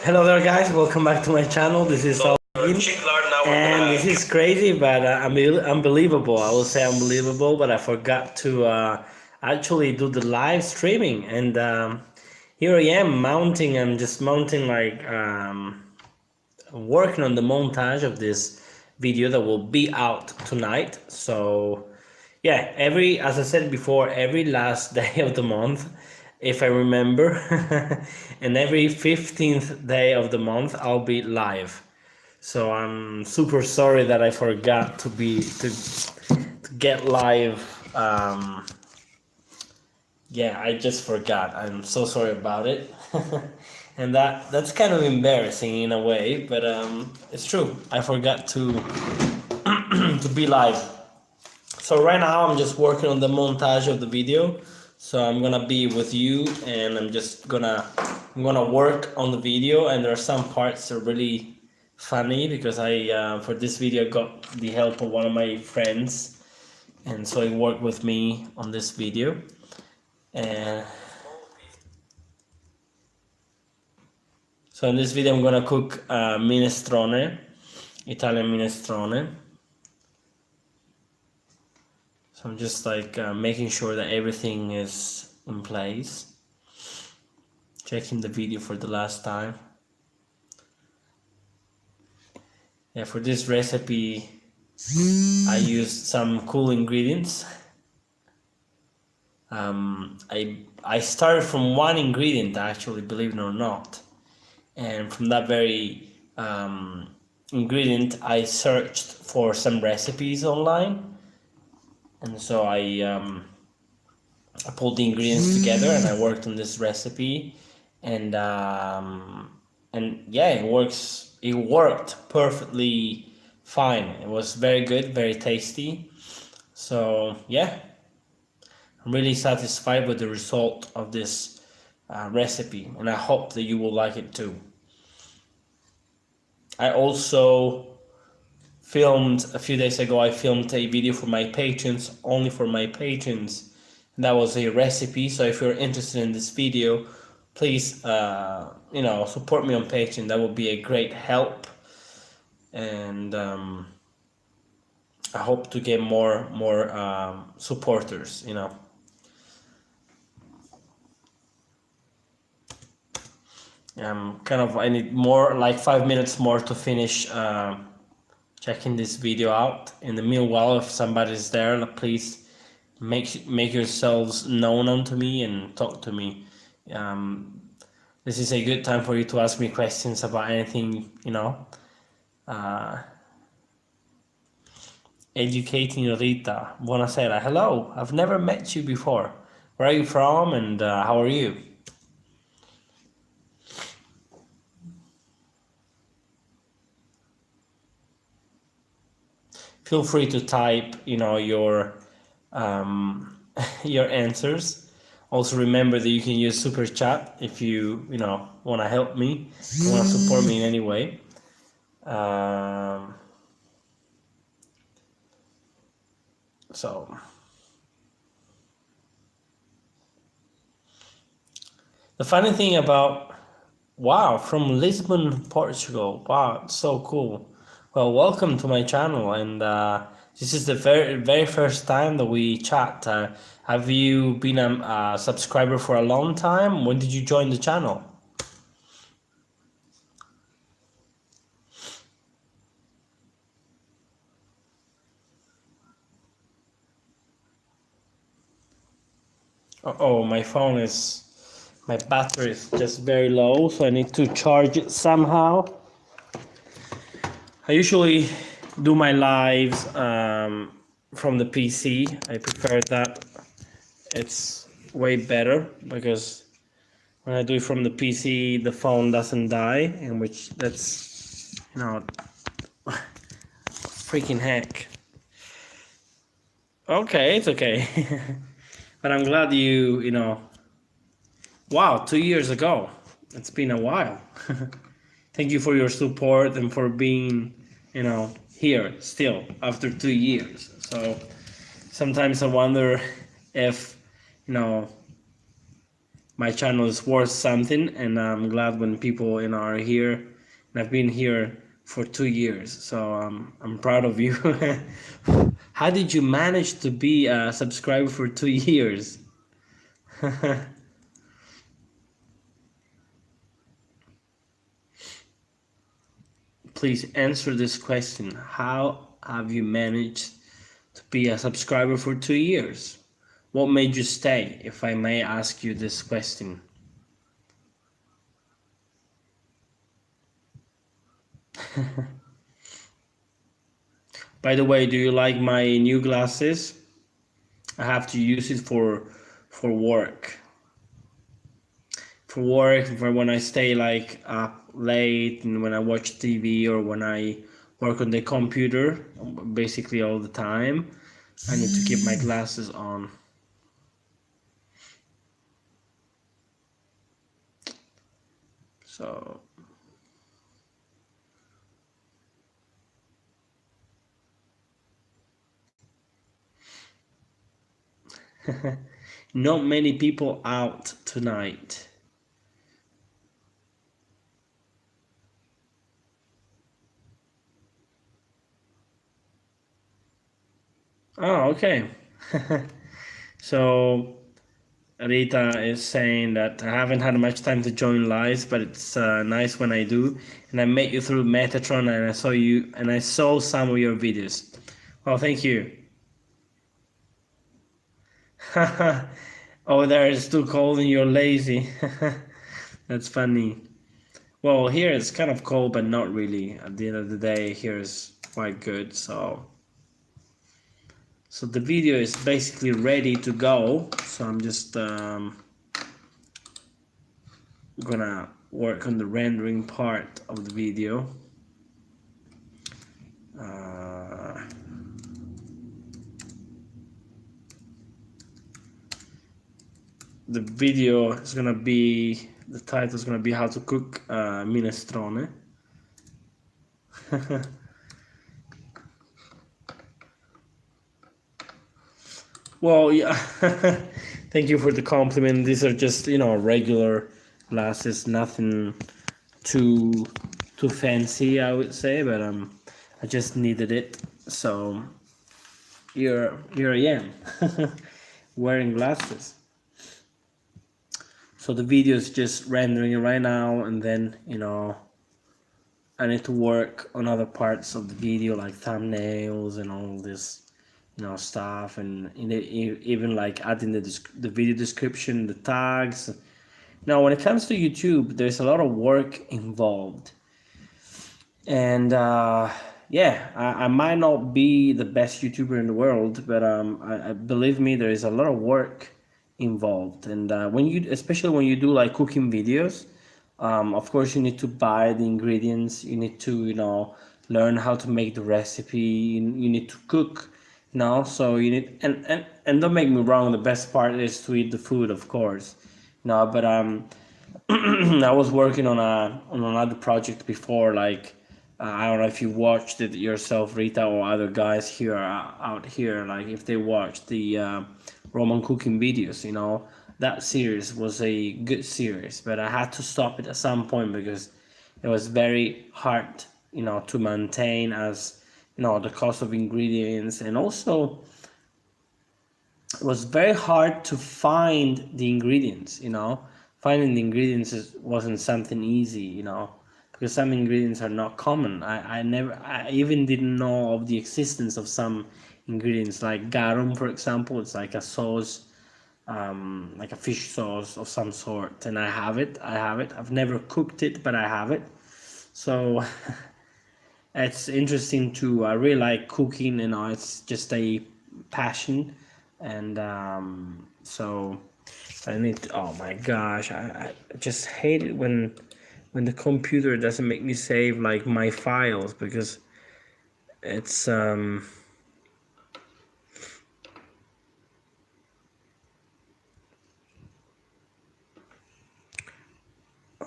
Hello there, guys. Welcome back to my channel. This is Alvin, and this is crazy, but unbelievable. I will say unbelievable, but I forgot to actually do the live streaming, and here I am mounting. I'm just mounting working on the montage of this video that will be out tonight. So yeah, as I said before, every last day of the month, if I remember, and every 15th day of the month, I'll be live. So I'm super sorry that I forgot to get live. Yeah, I just forgot. I'm so sorry about it. And that's kind of embarrassing in a way, but it's true. I forgot to to be live. So right now I'm just working on the montage of the video. So I'm gonna be with you, and I'm gonna work on the video. And there are some parts that are really funny because I for this video got the help of one of my friends, and so he worked with me on this video. And so in this video I'm gonna cook minestrone, Italian minestrone. So I'm just making sure that everything is in place. Checking the video for the last time. Yeah, for this recipe I used some cool ingredients. I started from one ingredient actually, believe it or not, and from that very ingredient I searched for some recipes online, and so I pulled the ingredients together and I worked on this recipe, and yeah, it worked perfectly fine. It was very good, very tasty. So yeah, I'm really satisfied with the result of this recipe, and I hope that you will like it too. I also filmed a few days ago. I filmed a video for my patrons, only for my patrons, and that was a recipe. So if you're interested in this video, please support me on Patreon. That would be a great help, and I hope to get more supporters. I need more, like 5 minutes more to finish checking this video out. In the meanwhile, if somebody's there, please make yourselves known unto me and talk to me. This is a good time for you to ask me questions about anything, Educating Rita. Buonasera. Hello. I've never met you before. Where are you from, and how are you? Feel free to type, your your answers. Also remember that you can use super chat if you want to help me, want to support me in any way. So the funny thing about, wow, from Lisbon, Portugal. Wow, it's so cool. Well, welcome to my channel, and this is the very first time that we chat. Have you been a subscriber for a long time? When did you join the channel? Oh, my battery is just very low, so I need to charge it somehow. I usually do my lives from the PC. I prefer that. It's way better because when I do it from the PC, the phone doesn't die, and that's freaking heck. Okay, it's okay. But I'm glad wow, 2 years ago. It's been a while. Thank you for your support and for being, here still after 2 years. So sometimes I wonder if, my channel is worth something, and I'm glad when people are here. And I've been here for 2 years, so I'm proud of you. How did you manage to be a subscriber for 2 years? Please answer this question. How have you managed to be a subscriber for 2 years? What made you stay, if I may ask you this question? By the way, do you like my new glasses? I have to use it for work. For work, for when I stay like up late and when I watch TV or when I work on the computer, basically all the time, I need to keep my glasses on. So not many people out tonight. Oh, okay. So Rita is saying that I haven't had much time to join lives, but it's nice when I do. And I met you through Metatron, and I saw you, and I saw some of your videos. Well, thank you. Oh, there it's too cold and you're lazy. That's funny. Well, here it's kind of cold, but not really. At the end of the day, here is quite good. So the video is basically ready to go. So I'm just gonna work on the rendering part of the video. The video is gonna be, the title is gonna be how to cook minestrone. Well, yeah. Thank you for the compliment. These are just, regular glasses, nothing too fancy, I would say, but I just needed it. So here I am wearing glasses. So the video is just rendering right now, and then I need to work on other parts of the video, like thumbnails and all this stuff, and even like adding the video description, the tags. Now when it comes to YouTube, there's a lot of work involved, and yeah, I might not be the best YouTuber in the world, but I believe me, there is a lot of work involved. And especially when you do like cooking videos, of course you need to buy the ingredients, you need to learn how to make the recipe, you need to cook, so you need, and don't make me wrong, the best part is to eat the food, of course, but I was working on another project before, like I don't know if you watched it yourself, Rita, or other guys here out here, like if they watched the Roman cooking videos, that series was a good series, but I had to stop it at some point because it was very hard, to maintain, as the cost of ingredients, and also it was very hard to find the ingredients. Finding the ingredients wasn't something easy, because some ingredients are not common. I even didn't know of the existence of some ingredients, like garum, for example. It's like a sauce, like a fish sauce of some sort, and I have it. I've never cooked it, but I have it. So it's interesting to, I really like cooking, it's just a passion. And so I need to, oh my gosh, I just hate it when the computer doesn't make me save like my files, because it's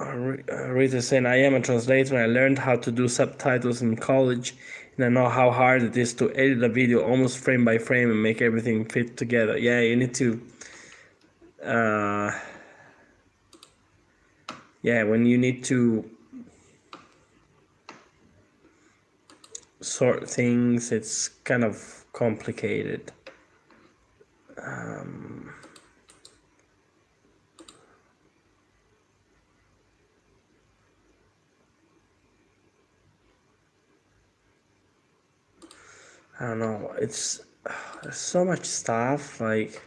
Rita saying, I am a translator and I learned how to do subtitles in college, and I know how hard it is to edit a video almost frame by frame and make everything fit together. Yeah, you need to yeah, when you need to sort things, it's kind of complicated. I don't know. It's there's so much stuff, like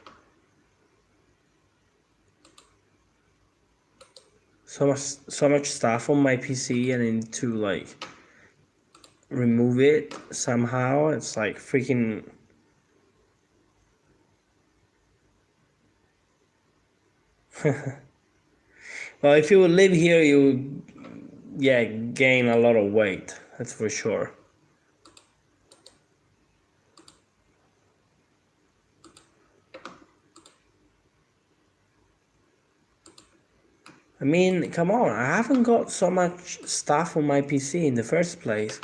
so much stuff on my PC, and I need to like remove it somehow. It's like freaking. Well, if you would live here, you would, yeah, gain a lot of weight. That's for sure. I mean, come on, I haven't got so much stuff on my PC in the first place.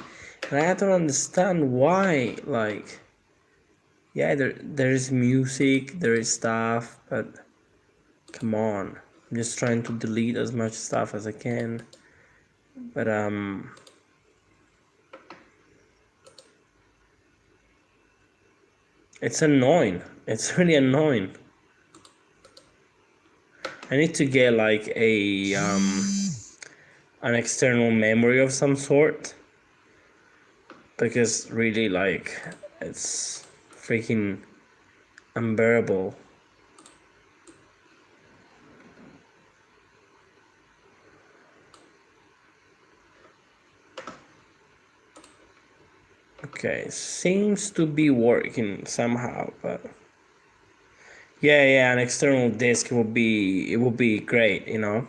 And I don't understand why, like, yeah, there is music, there is stuff, but come on. I'm just trying to delete as much stuff as I can. But, it's annoying. It's really annoying. I need to get like an external memory of some sort, because really, like, it's freaking unbearable. Okay, seems to be working somehow, but yeah, an external disk would be great, you know.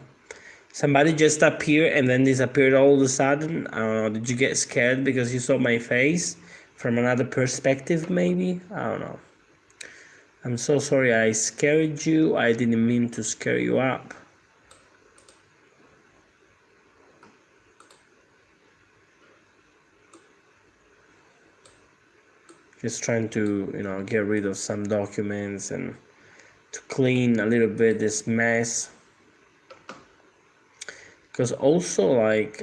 Somebody just appeared and then disappeared all of a sudden. I don't know. Did you get scared because you saw my face from another perspective, maybe? I don't know. I'm so sorry I scared you. I didn't mean to scare you up. Just trying to, you know, get rid of some documents and to clean a little bit this mess. Because also, like,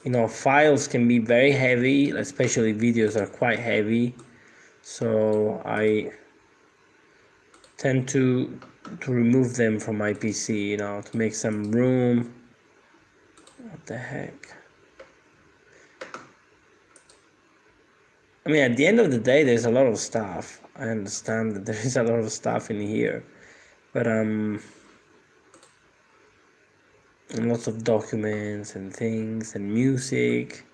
you know, files can be very heavy, especially videos are quite heavy. So I tend to remove them from my PC, you know, to make some room. What the heck? I mean, at the end of the day, there's a lot of stuff. I understand that there is a lot of stuff in here, but lots of documents and things and music.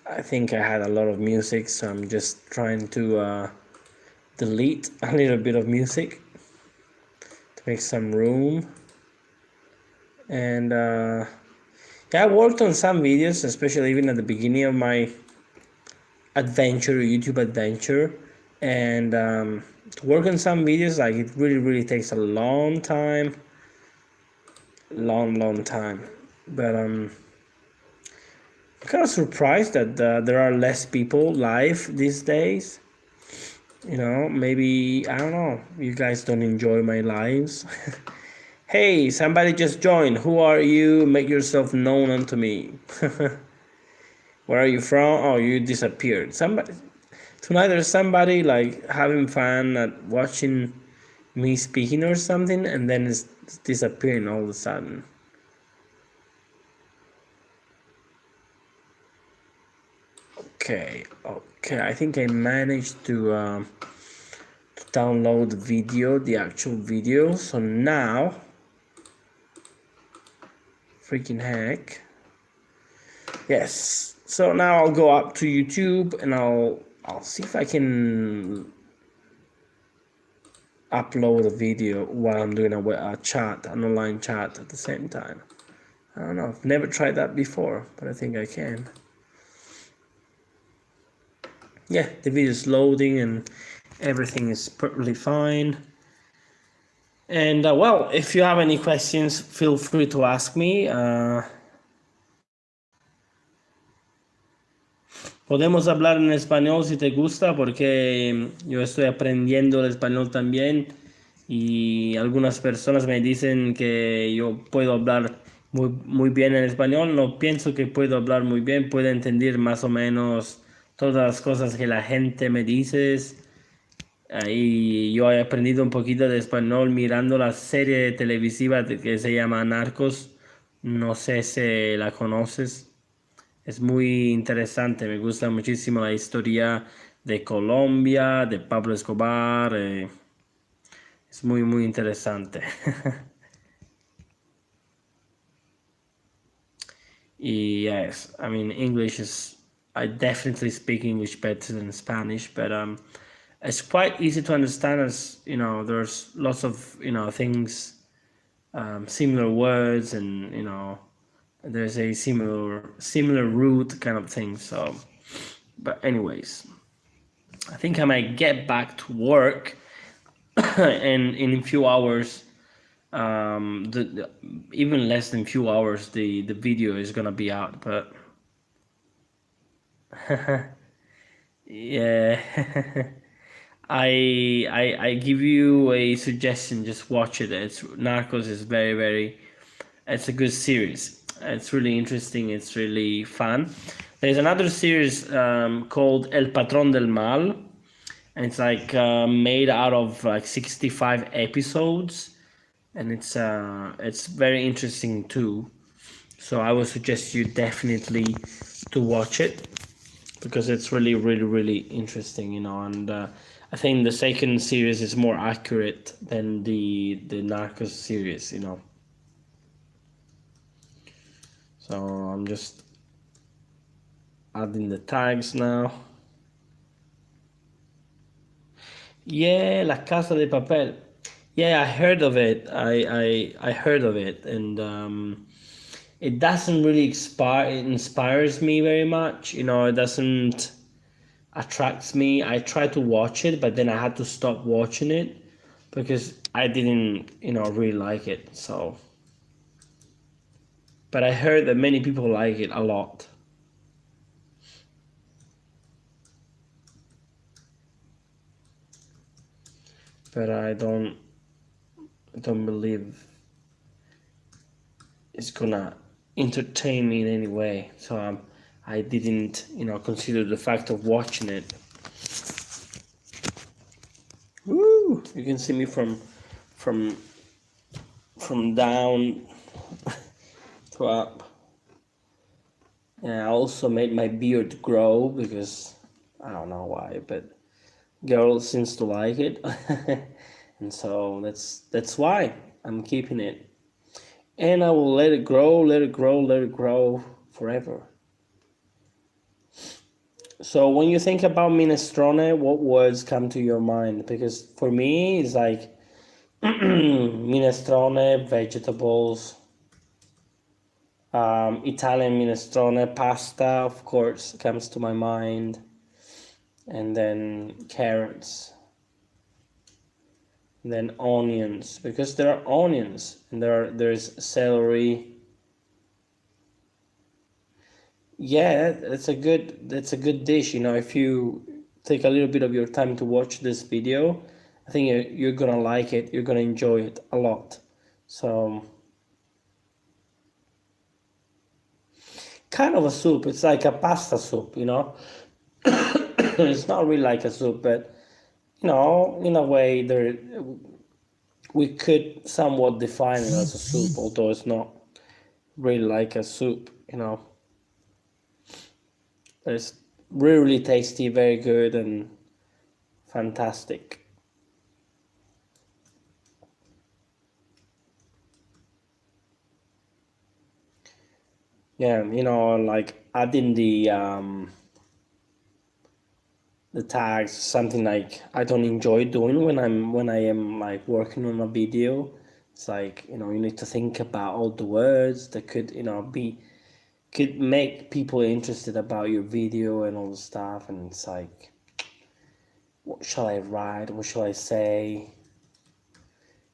I think I had a lot of music, so I'm just trying to delete a little bit of music to make some room. And yeah, I worked on some videos, especially even at the beginning of my adventure, YouTube adventure, and to work on some videos, like, it really takes a long time, long time. But I'm kind of surprised that there are less people live these days. You know, maybe, I don't know, you guys don't enjoy my lives. Hey, somebody just joined. Who are you? Make yourself known unto me. Where are you from? Oh, you disappeared. Somebody tonight, there's somebody like having fun at watching me speaking or something, and then it's disappearing all of a sudden. Okay, I think I managed to download the video, the actual video. So now, freaking heck. Yes. So now I'll go up to YouTube and I'll see if I can upload a video while I'm doing a chat, an online chat at the same time. I don't know. I've never tried that before, but I think I can. Yeah, the video is loading and everything is perfectly fine. And well, if you have any questions, feel free to ask me. Well, Podemos hablar en español si te gusta, porque yo estoy aprendiendo el español también y algunas personas me dicen que yo puedo hablar muy bien en español. No pienso que puedo hablar muy bien, puedo entender más o menos todas las cosas que la gente me dice. Y yo he aprendido un poquito de español mirando la serie televisiva que se llama Narcos. No sé si la conoces. Es muy interesante, me gusta muchísimo la historia de Colombia, de Pablo Escobar. Es muy interesante. Yes, I mean English is. I definitely speak English better than Spanish, but it's quite easy to understand. As you know, there's lots of things, similar words, and there's a similar root kind of thing. So, but anyways, I think I might get back to work, and in a few hours, even less than few hours, the video is gonna be out. But yeah, I give you a suggestion. Just watch it. It's Narcos is very. It's a good series. It's really interesting. It's really fun. There's another series called El Patrón del Mal, and it's like made out of like 65 episodes, and it's very interesting too. So I would suggest you definitely to watch it because it's really interesting, and I think the second series is more accurate than the Narcos series. So I'm just adding the tags now. Yeah, La Casa de Papel. Yeah, I heard of it. I heard of it, and it doesn't really it inspires me very much. It doesn't attracts me. I tried to watch it, but then I had to stop watching it because I didn't, really like it. So, but I heard that many people like it a lot. But I don't believe it's gonna entertain me in any way. So I didn't, consider the fact of watching it. Woo! You can see me from down to up. Yeah, I also made my beard grow because I don't know why, but girl seems to like it, and so that's why I'm keeping it. And I will let it grow, let it grow, let it grow forever. So when you think about minestrone, what words come to your mind? Because for me, it's like minestrone, vegetables, Italian minestrone, pasta, of course, comes to my mind, and then carrots, and then onions, because there are onions, and there's celery. Yeah, that's a good dish. If you take a little bit of your time to watch this video, I think you're gonna like it. You're gonna enjoy it a lot. So, kind of a soup. It's like a pasta soup. It's not really like a soup, but in a way, we could somewhat define it as a soup, although it's not really like a soup. It's really tasty, very good, and fantastic. Yeah, like adding the tags, something like I don't enjoy doing when I am like working on a video. It's like, you need to think about all the words that could, could make people interested about your video and all the stuff, and it's like, what shall I write? What shall I say?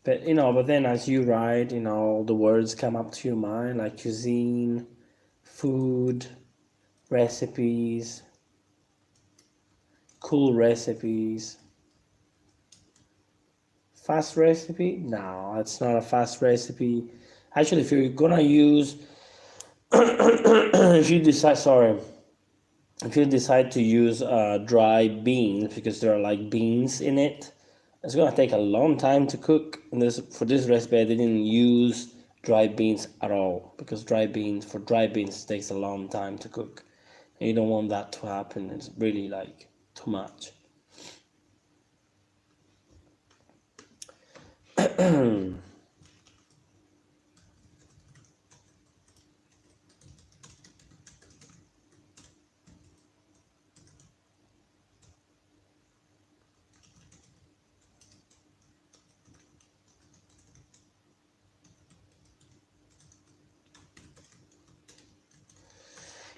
But then as you write, all the words come up to your mind, like cuisine, food, recipes, Cool recipes. Fast recipe? No, it's not a fast recipe. Actually, if you're gonna use, if you decide, sorry, if you decide to use dry beans because there are like beans in it, it's gonna take a long time to cook. And for this recipe, I didn't use dry beans at all because dry beans takes a long time to cook. And you don't want that to happen. It's really like too much.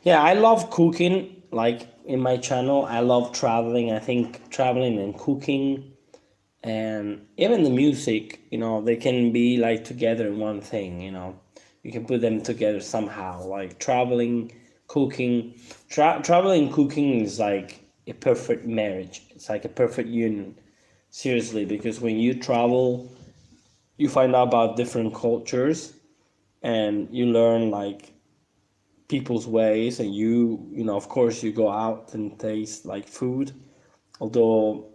Yeah, I love cooking. Like in my channel, I love traveling. I think traveling and cooking and even the music, they can be like together in one thing. You can put them together somehow. Like traveling, cooking. Traveling, cooking is like a perfect marriage. It's like a perfect union. Seriously, because when you travel, you find out about different cultures and you learn like people's ways, and of course you go out and taste like food, although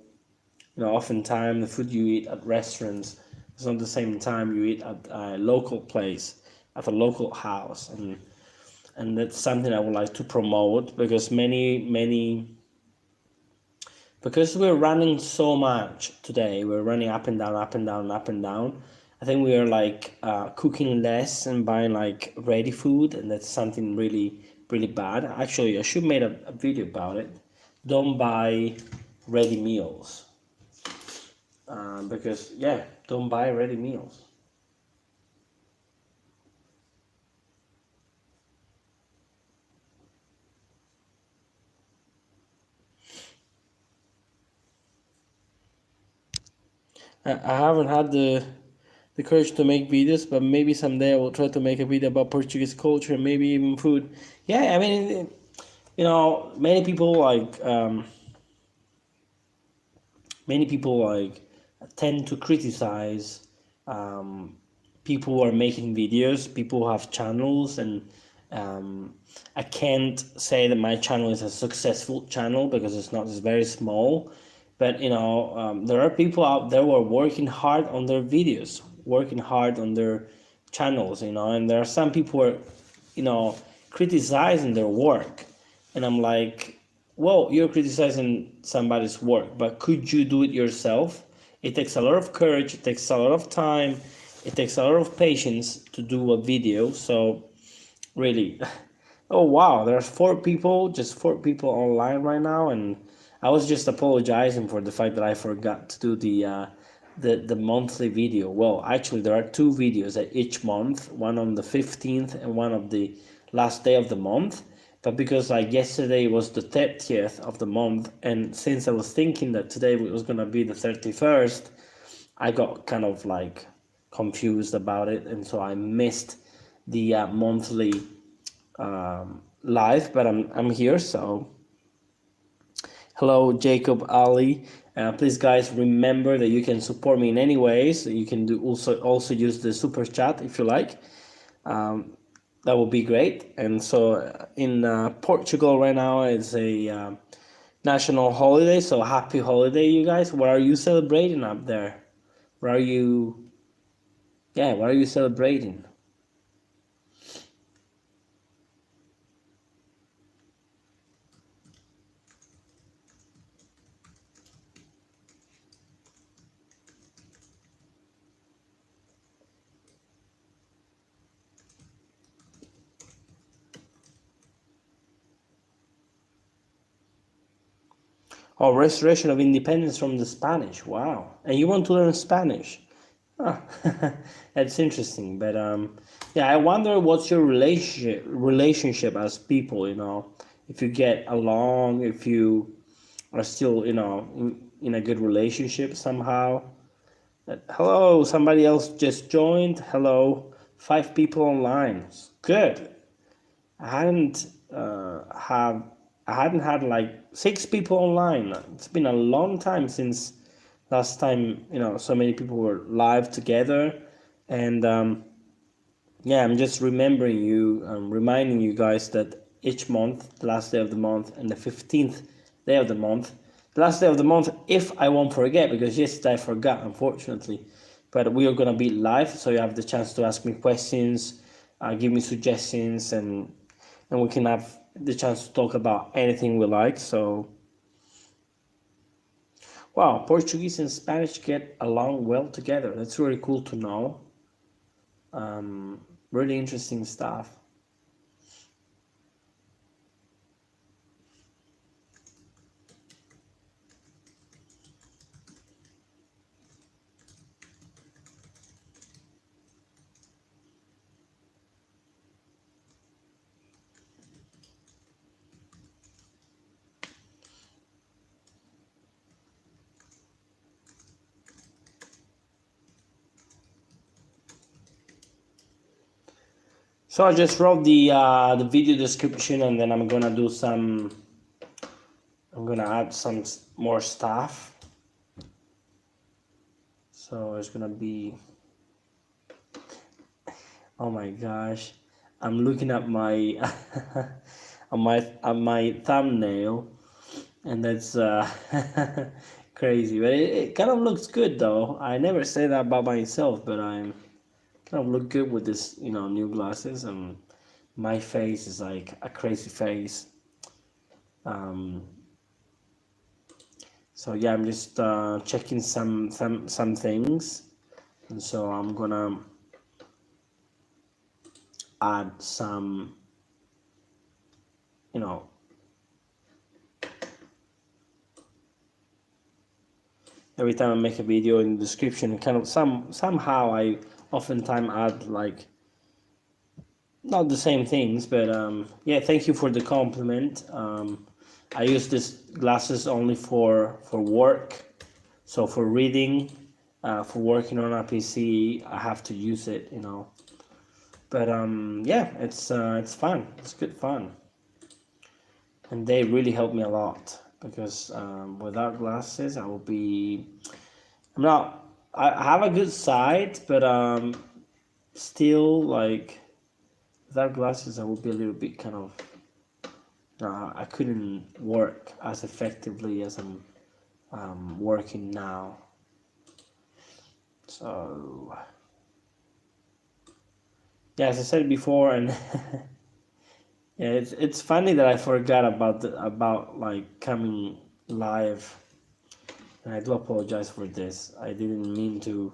oftentimes the food you eat at restaurants is not the same time you eat at a local place, at a local house. And that's something I would like to promote because because we're running so much today, we're running up and down, up and down, up and down. I think we are like cooking less and buying like ready food, and that's something really, really bad. Actually, I should make a video about it. Don't buy ready meals because, yeah, don't buy ready meals. I haven't had the courage to make videos, but maybe someday I will try to make a video about Portuguese culture, maybe even food. Yeah, I mean, many people tend to criticize um, people who are making videos, people who have channels, and I can't say that my channel is a successful channel because it's not. It's very small, but there are people out there who are working hard on their videos, working hard on their channels, and there are some people who are, criticizing their work, and I'm like, well, you're criticizing somebody's work, but could you do it yourself? It takes a lot of courage, it takes a lot of time, it takes a lot of patience to do a video. So, really, oh wow, there's just four people online right now, and I was just apologizing for the fact that I forgot to do the monthly video. Well, actually, there are two videos at each month, one on the 15th and one of the last day of the month. But because like yesterday was the 30th of the month, and since I was thinking that today was gonna be the 31st, I got kind of like confused about it, and so I missed the monthly live. But I'm here, so hello, Jacob Ali. Please, guys, remember that you can support me in any ways. You can do also use the super chat if you like. That would be great. And so in Portugal right now, it's a national holiday. So happy holiday, you guys. What are you celebrating up there? What are you? Yeah, what are you celebrating? Oh, restoration of independence from the Spanish. Wow. And you want to learn Spanish? Ah, that's interesting. But yeah, I wonder what's your relationship as people. If you get along, if you are still in a good relationship somehow. Hello, somebody else just joined. Hello, 5 people online. Good. I hadn't have I hadn't had like 6 people online. It's been a long time since last time, so many people were live together. And yeah, I'm just remembering you, reminding you guys that each month, the last day of the month and the 15th day of the month, the last day of the month, if I won't forget, because yesterday I forgot, unfortunately, but we are going to be live, so you have the chance to ask me questions, give me suggestions, and we can have the chance to talk about anything we like. So, wow, Portuguese and Spanish get along well together. That's really cool to know. Really interesting stuff. So I just wrote the video description, and then I'm gonna add some more stuff. So it's gonna be, oh my gosh, I'm looking at my my thumbnail, and that's crazy, but it kind of looks good though. I never say that about myself, but I'm kind of look good with this, new glasses, and my face is like a crazy face. So yeah, I'm just checking some things, and so I'm gonna add some, every time I make a video, in the description, kind of somehow I oftentimes add like not the same things, but yeah, thank you for the compliment. I use these glasses only for work, so for reading, for working on a PC, I have to use it, But yeah, it's fun. It's good fun, and they really help me a lot, because without glasses, I will be. I'm not. I have a good sight, but still, like, without glasses, I would be a little bit kind of. I couldn't work as effectively as I'm working now. So yeah, as I said before, and yeah, it's funny that I forgot about like coming live, and I do apologize for this. I didn't mean to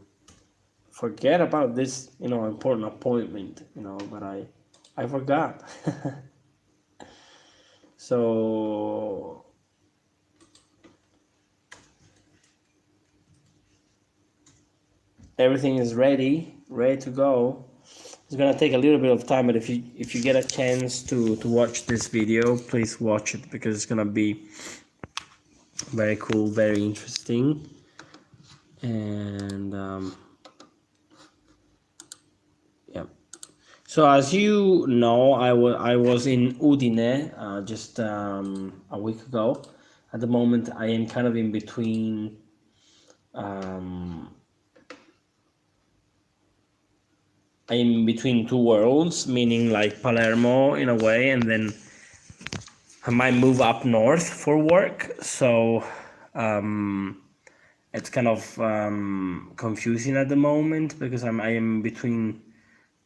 forget about this, important appointment, but I forgot. So everything is ready to go. It's gonna take a little bit of time, but if you get a chance to watch this video, please watch it, because it's gonna be very cool, very interesting. And yeah. So as you know, I was in Udine just a week ago. At the moment, I am kind of in between. I'm in between two worlds, meaning like Palermo in a way, and then I might move up north for work. So it's kind of confusing at the moment, because I am between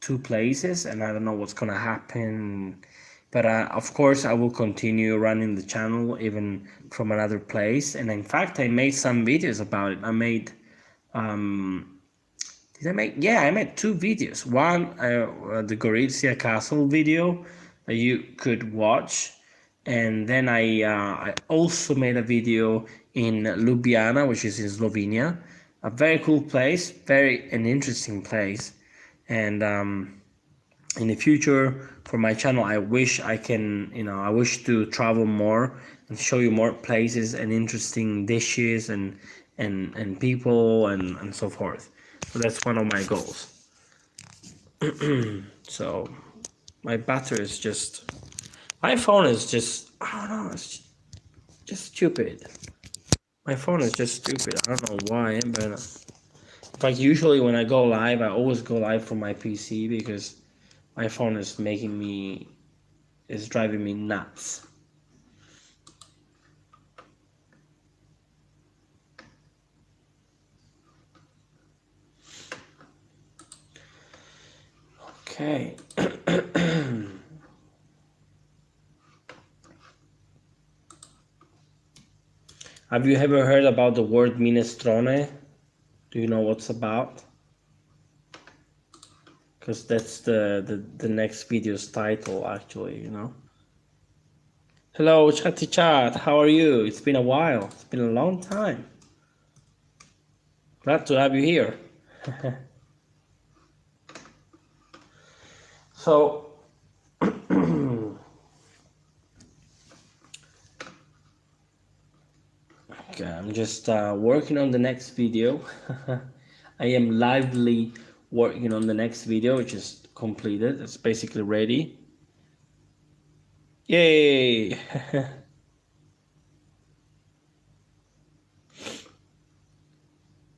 two places, and I don't know what's gonna happen. But of course, I will continue running the channel even from another place. And in fact, I made some videos about it. I made did I make? Yeah, I made 2 videos. One, the Gorizia Castle video that you could watch, and then I also made a video in Ljubljana, which is in Slovenia, a very cool place, very an interesting place, and in the future for my channel, I wish I can, I wish to travel more and show you more places and interesting dishes and people and so forth. So that's one of my goals. So my battery is just My phone is just, I don't know, it's just stupid. My phone is just stupid. I don't know why, but like usually when I go live, I always go live from my PC because my phone is driving me nuts. Okay. Have you ever heard about the word minestrone? Do you know what's about? Because that's the next video's title, actually, you know? Hello, Chatty Chat. How are you? It's been a while. It's been a long time. Glad to have you here. So, okay, I'm just working on the next video. I am lively working on the next video, which is completed. It's basically ready. Yay!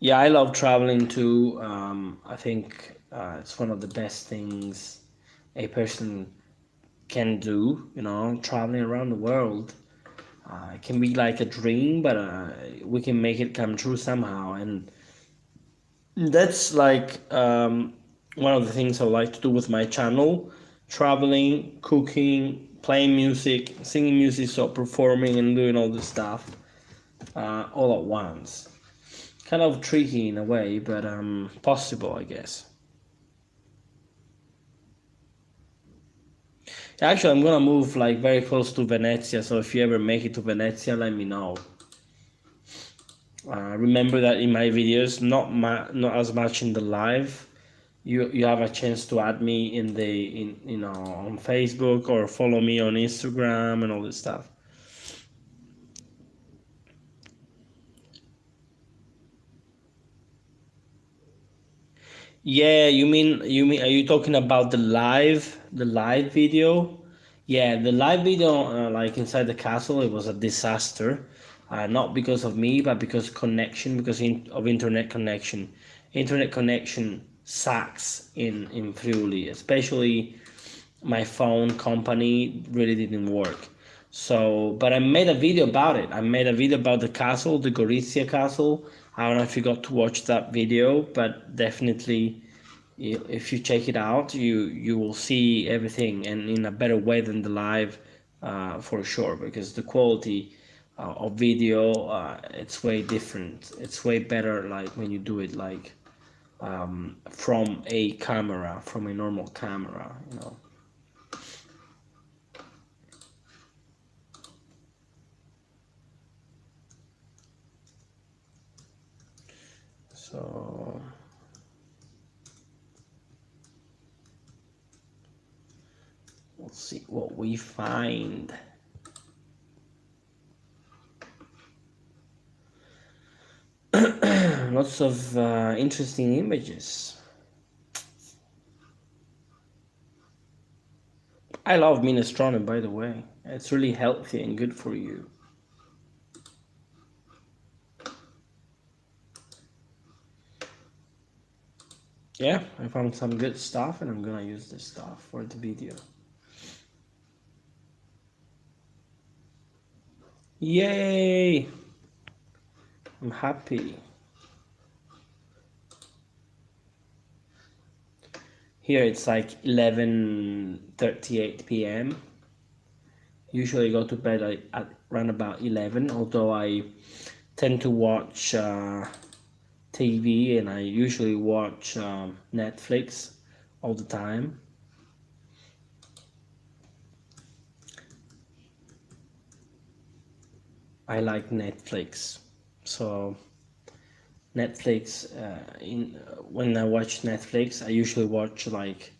Yeah, I love traveling too. I think it's one of the best things a person can do, you know, traveling around the world. It can be like a dream, but we can make it come true somehow. And that's like one of the things I like to do with my channel: traveling, cooking, playing music, singing music, so performing and doing all this stuff all at once. Kind of tricky in a way, but possible, I guess. Actually, I'm gonna move like very close to Venezia, so if you ever make it to Venezia, let me know. Remember that in my videos, not as much in the live. You have a chance to add me in you know on Facebook or follow me on Instagram and all this stuff. Yeah, you mean are you talking about the live video? Yeah, the live video like inside the castle, it was a disaster. Not because of me, but because connection, because of internet connection. Internet connection sucks in Friuli, especially my phone company really didn't work. So, but I made a video about it. I made a video about the castle, the Gorizia castle. I don't know if you got to watch that video, but definitely, if you check it out, you will see everything and in a better way than the live, for sure. Because the quality of video, it's way different. It's way better, like when you do it like from a camera, from a normal camera, you know. So we'll see what we find. Lots of interesting images. I love minestrone, by the way. It's really healthy and good for you. Yeah, I found some good stuff and I'm gonna use this stuff for the video. Yay! I'm happy. Here it's like 11:38 p.m. Usually I go to bed at around about 11, although I tend to watch TV and I usually watch Netflix all the time. I like Netflix, so Netflix. In When I watch Netflix, I usually watch like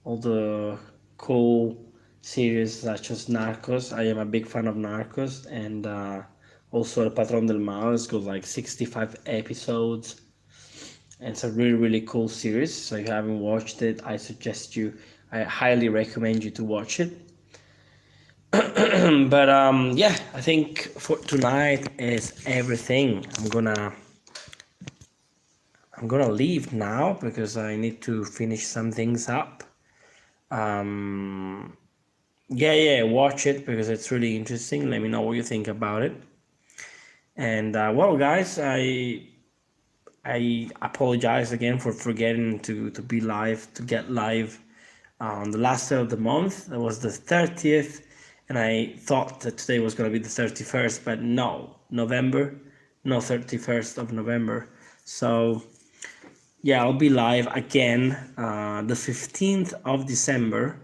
all the cool series such as Narcos. I am a big fan of Narcos, and also El Patron del Mal. It's got like 65 episodes. And it's a really really cool series. So if you haven't watched it, I highly recommend you to watch it. But yeah, I think for tonight is everything. I'm gonna leave now because I need to finish some things up. Um, yeah, watch it because it's really interesting. Let me know what you think about it. And well, guys, I apologize again for forgetting to be live, to get live on the last day of the month. That was the 30th, and I thought that today was going to be the 31st, but no, November, no 31st of November. So yeah, I'll be live again the 15th of December.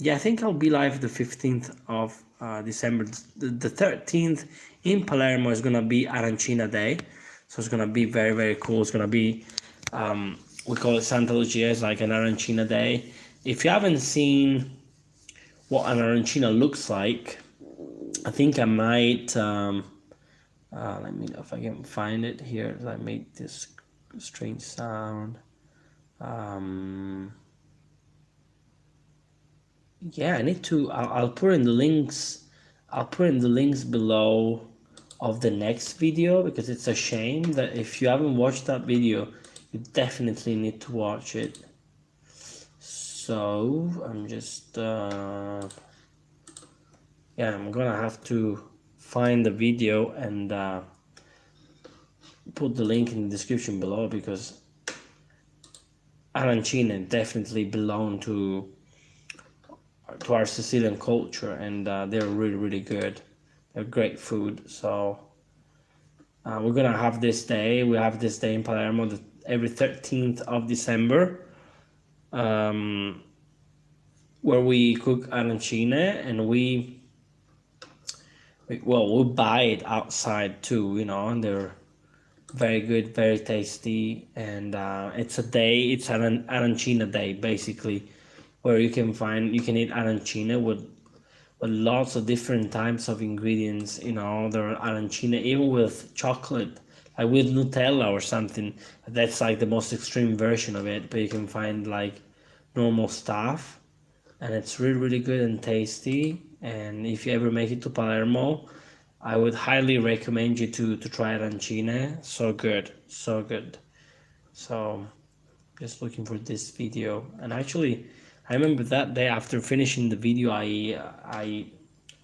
Yeah, I think I'll be live the 15th of December. The 13th in Palermo is gonna be Arancina Day, so it's gonna be very, very cool. It's gonna be we call it Santa Lucia. It's like an Arancina Day. If you haven't seen what an Arancina looks like, I think I might let me know if I can find it here. I made this strange sound. Yeah, I need to. I'll put in the links. I'll put in the links below of the next video because it's a shame that if you haven't watched that video, you definitely need to watch it. So I'm just yeah, I'm gonna have to find the video and put the link in the description below because arancine definitely belong to our Sicilian culture, and they're really, really good. They're great food. So we're gonna have this day. We have this day in Palermo every 13th of December, where we cook arancine, and we buy it outside too. You know, and they're very good, very tasty, and it's a day. It's an arancina day basically, where you can eat arancina with lots of different types of ingredients. You know, there are arancina even with chocolate, like with Nutella or something. That's like the most extreme version of it, but you can find like normal stuff, and it's really, really good and tasty. And if you ever make it to Palermo, I would highly recommend you to try arancine. So good, so good. So just looking for this video, and actually I remember that day after finishing the video, I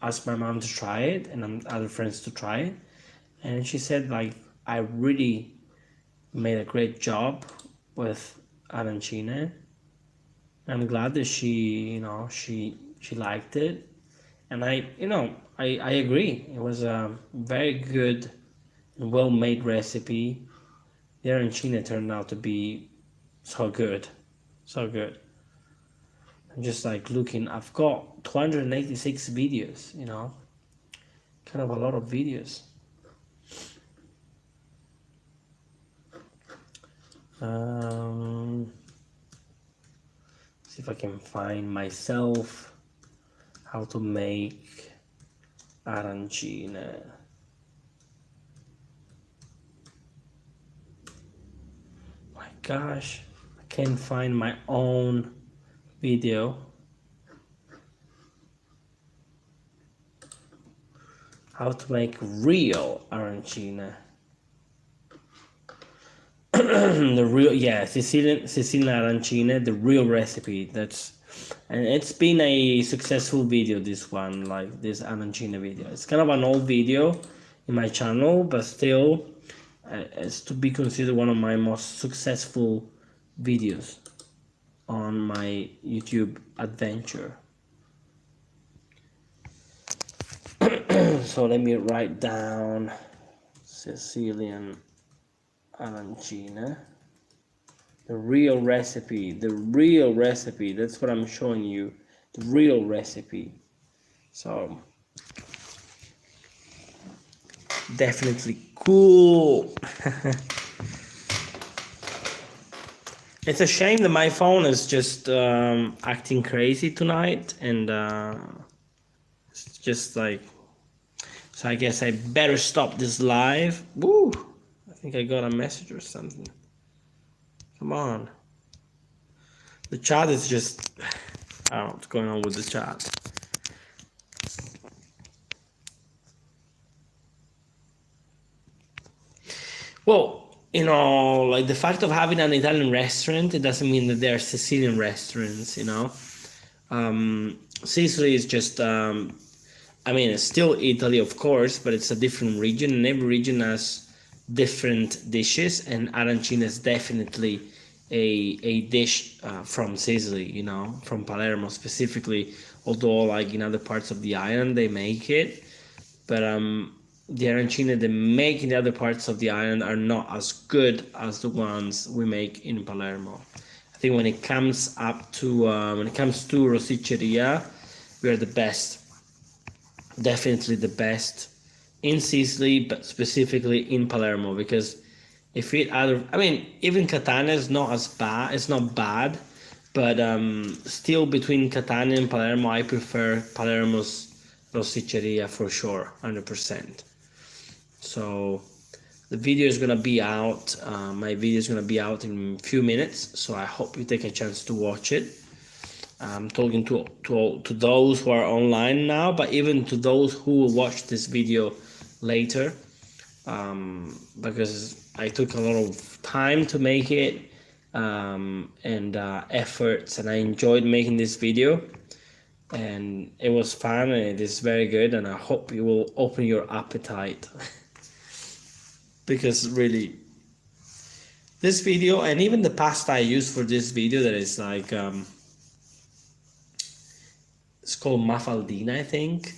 asked my mom to try it and other friends to try it, and she said like I really made a great job with arancine. I'm glad that she liked it, and I agree. It was a very good and well made recipe. The arancine turned out to be so good, so good. I'm just like looking. I've got 286 videos. Kind of a lot of videos. See if I can find myself how to make arancine. My gosh, I can't find my own video. How to make real arancine. The real, yeah, Sicilian arancine, the real recipe. And it's been a successful video, this one, like this arancine video. It's kind of an old video in my channel, but still it's to be considered one of my most successful videos on my YouTube adventure. So let me write down Sicilian arancine. The real recipe. That's what I'm showing you. The real recipe. So definitely cool. It's a shame that my phone is just acting crazy tonight, and it's just like, so I guess I better stop this live. Woo! I think I got a message or something. Come on. The chat is just I don't know what's going on with the chat. Well, like the fact of having an Italian restaurant, it doesn't mean that they're Sicilian restaurants, Sicily is just, I mean, it's still Italy, of course, but it's a different region, and every region has different dishes, and arancina is definitely a dish from Sicily, from Palermo specifically, although like in other parts of the island they make it, but the arancina they make in the other parts of the island are not as good as the ones we make in Palermo. I think when it comes to rosticceria, we are the best, definitely the best in Sicily, but specifically in Palermo, because if it other, I mean, even Catania is not as bad. It's not bad, but still between Catania and Palermo, I prefer Palermo's rosticceria for sure, 100%. So the video is gonna be out. My video is gonna be out in a few minutes, so I hope you take a chance to watch it. I'm talking to those who are online now, but even to those who will watch this video later, because I took a lot of time to make it, and efforts, and I enjoyed making this video, and it was fun, and it is very good, and I hope you will open your appetite because really this video, and even the pasta I used for this video, that is like it's called Mafaldina, I think.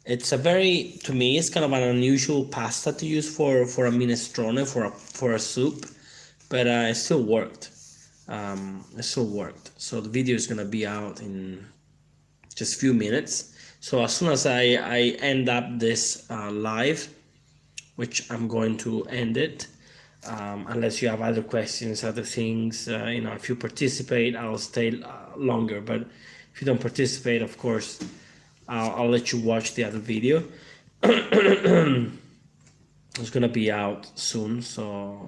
It's a very, to me, it's kind of an unusual pasta to use for a minestrone, for a soup, but it still worked. So the video is gonna be out in just a few minutes. So as soon as I end up this live, which I'm going to end it, unless you have other questions, other things, if you participate, I'll stay longer, but if you don't participate, of course, I'll let you watch the other video. It's gonna be out soon, so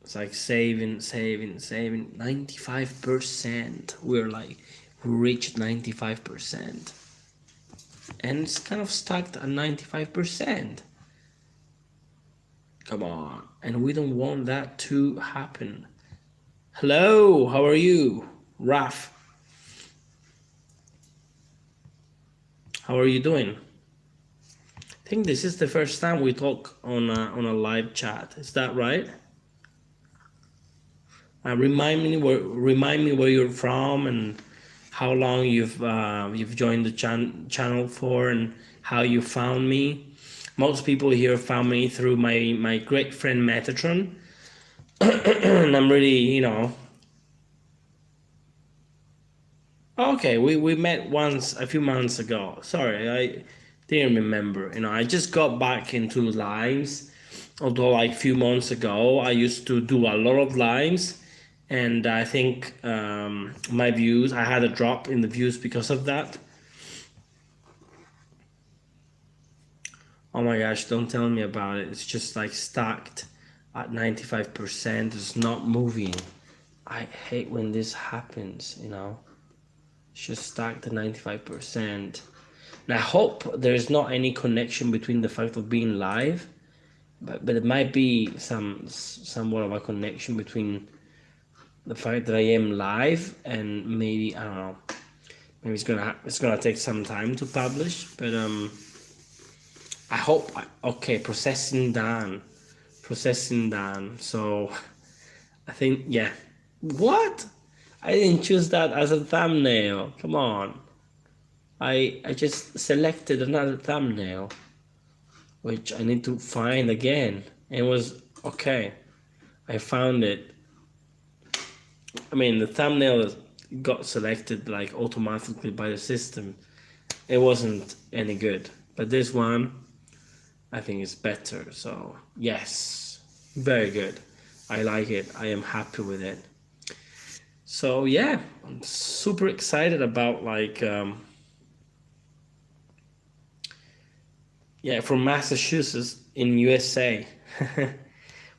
it's like saving 95%. We reached 95%, and it's kind of stuck at 95%. Come on, and we don't want that to happen. Hello, how are you, Raf? How are you doing? I think this is the first time we talk on a live chat. Is that right? Remind me where you're from and how long you've joined the channel for, and how you found me. Most people here found me through my great friend Metatron, and I'm really, Okay, we met once a few months ago. Sorry, I didn't remember. I just got back into lives, although like a few months ago I used to do a lot of lives, and I think my views, I had a drop in the views because of that. Oh my gosh, don't tell me about it. It's just like stacked at 95%. It's not moving. I hate when this happens, It's just stuck at 95%. And I hope there's not any connection between the fact of being live, but it might be somewhat of a connection between the fact that I am live and maybe, I don't know, maybe it's gonna take some time to publish, but I hope. Okay, processing done. So I think, yeah. What? I didn't choose that as a thumbnail. Come on. I just selected another thumbnail, which I need to find again. It was okay. I found it. I mean, the thumbnail got selected like automatically by the system. It wasn't any good, but this one I think is better. So yes, very good. I like it. I am happy with it. So yeah, I'm super excited about from Massachusetts in USA.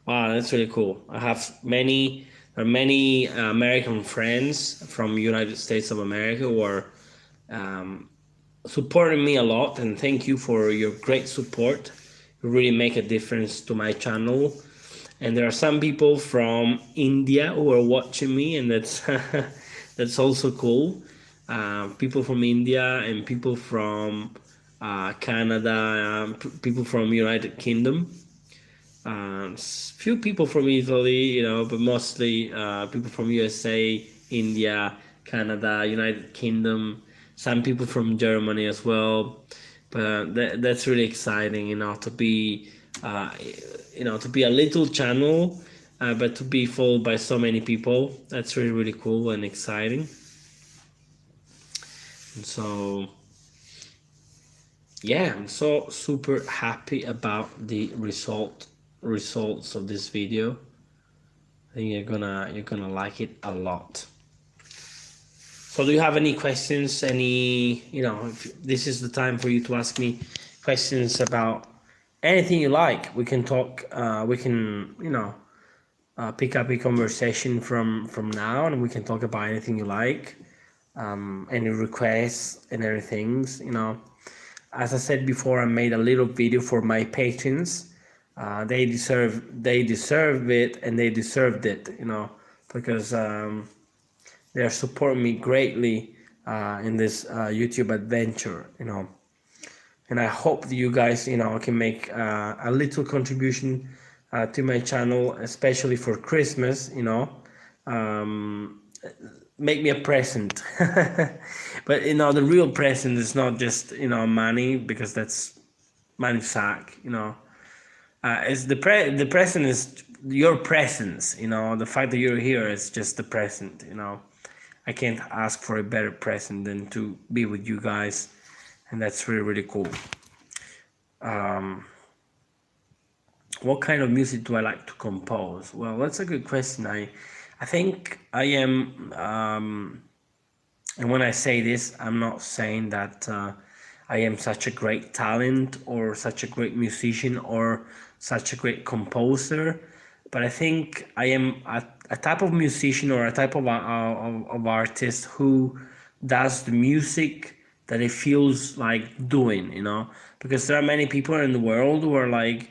Wow, that's really cool. I have many There are many American friends from United States of America who are supporting me a lot, and thank you for your great support. You really make a difference to my channel. And there are some people from India who are watching me, and that's that's also cool. People from India and people from Canada, people from United Kingdom. Few people from Italy, but mostly people from USA, India, Canada, United Kingdom. Some people from Germany as well. But that's really exciting, to be, to be a little channel, but to be followed by so many people. That's really, really cool and exciting. And so, yeah, I'm so super happy about the results of this video. I think you're gonna like it a lot. So do you have any questions? If this is the time for you to ask me questions about anything you like. We can talk. We can pick up a conversation from now, and we can talk about anything you like, any requests and everything. As I said before, I made a little video for my patrons. They deserve it, and they deserved it. Because they are supporting me greatly in this YouTube adventure. And I hope that you guys can make a little contribution to my channel, especially for Christmas. Make me a present. But the real present is not just money, because that's money sack. It's the present is your presence. The fact that you're here is just the present. I can't ask for a better present than to be with you guys, and that's really, really cool. What kind of music do I like to compose? Well, that's a good question. I think I am, and when I say this, I'm not saying that I am such a great talent or such a great musician or such a great composer, but I think I am a type of musician or a type of artist who does the music that it feels like doing, because there are many people in the world who are like,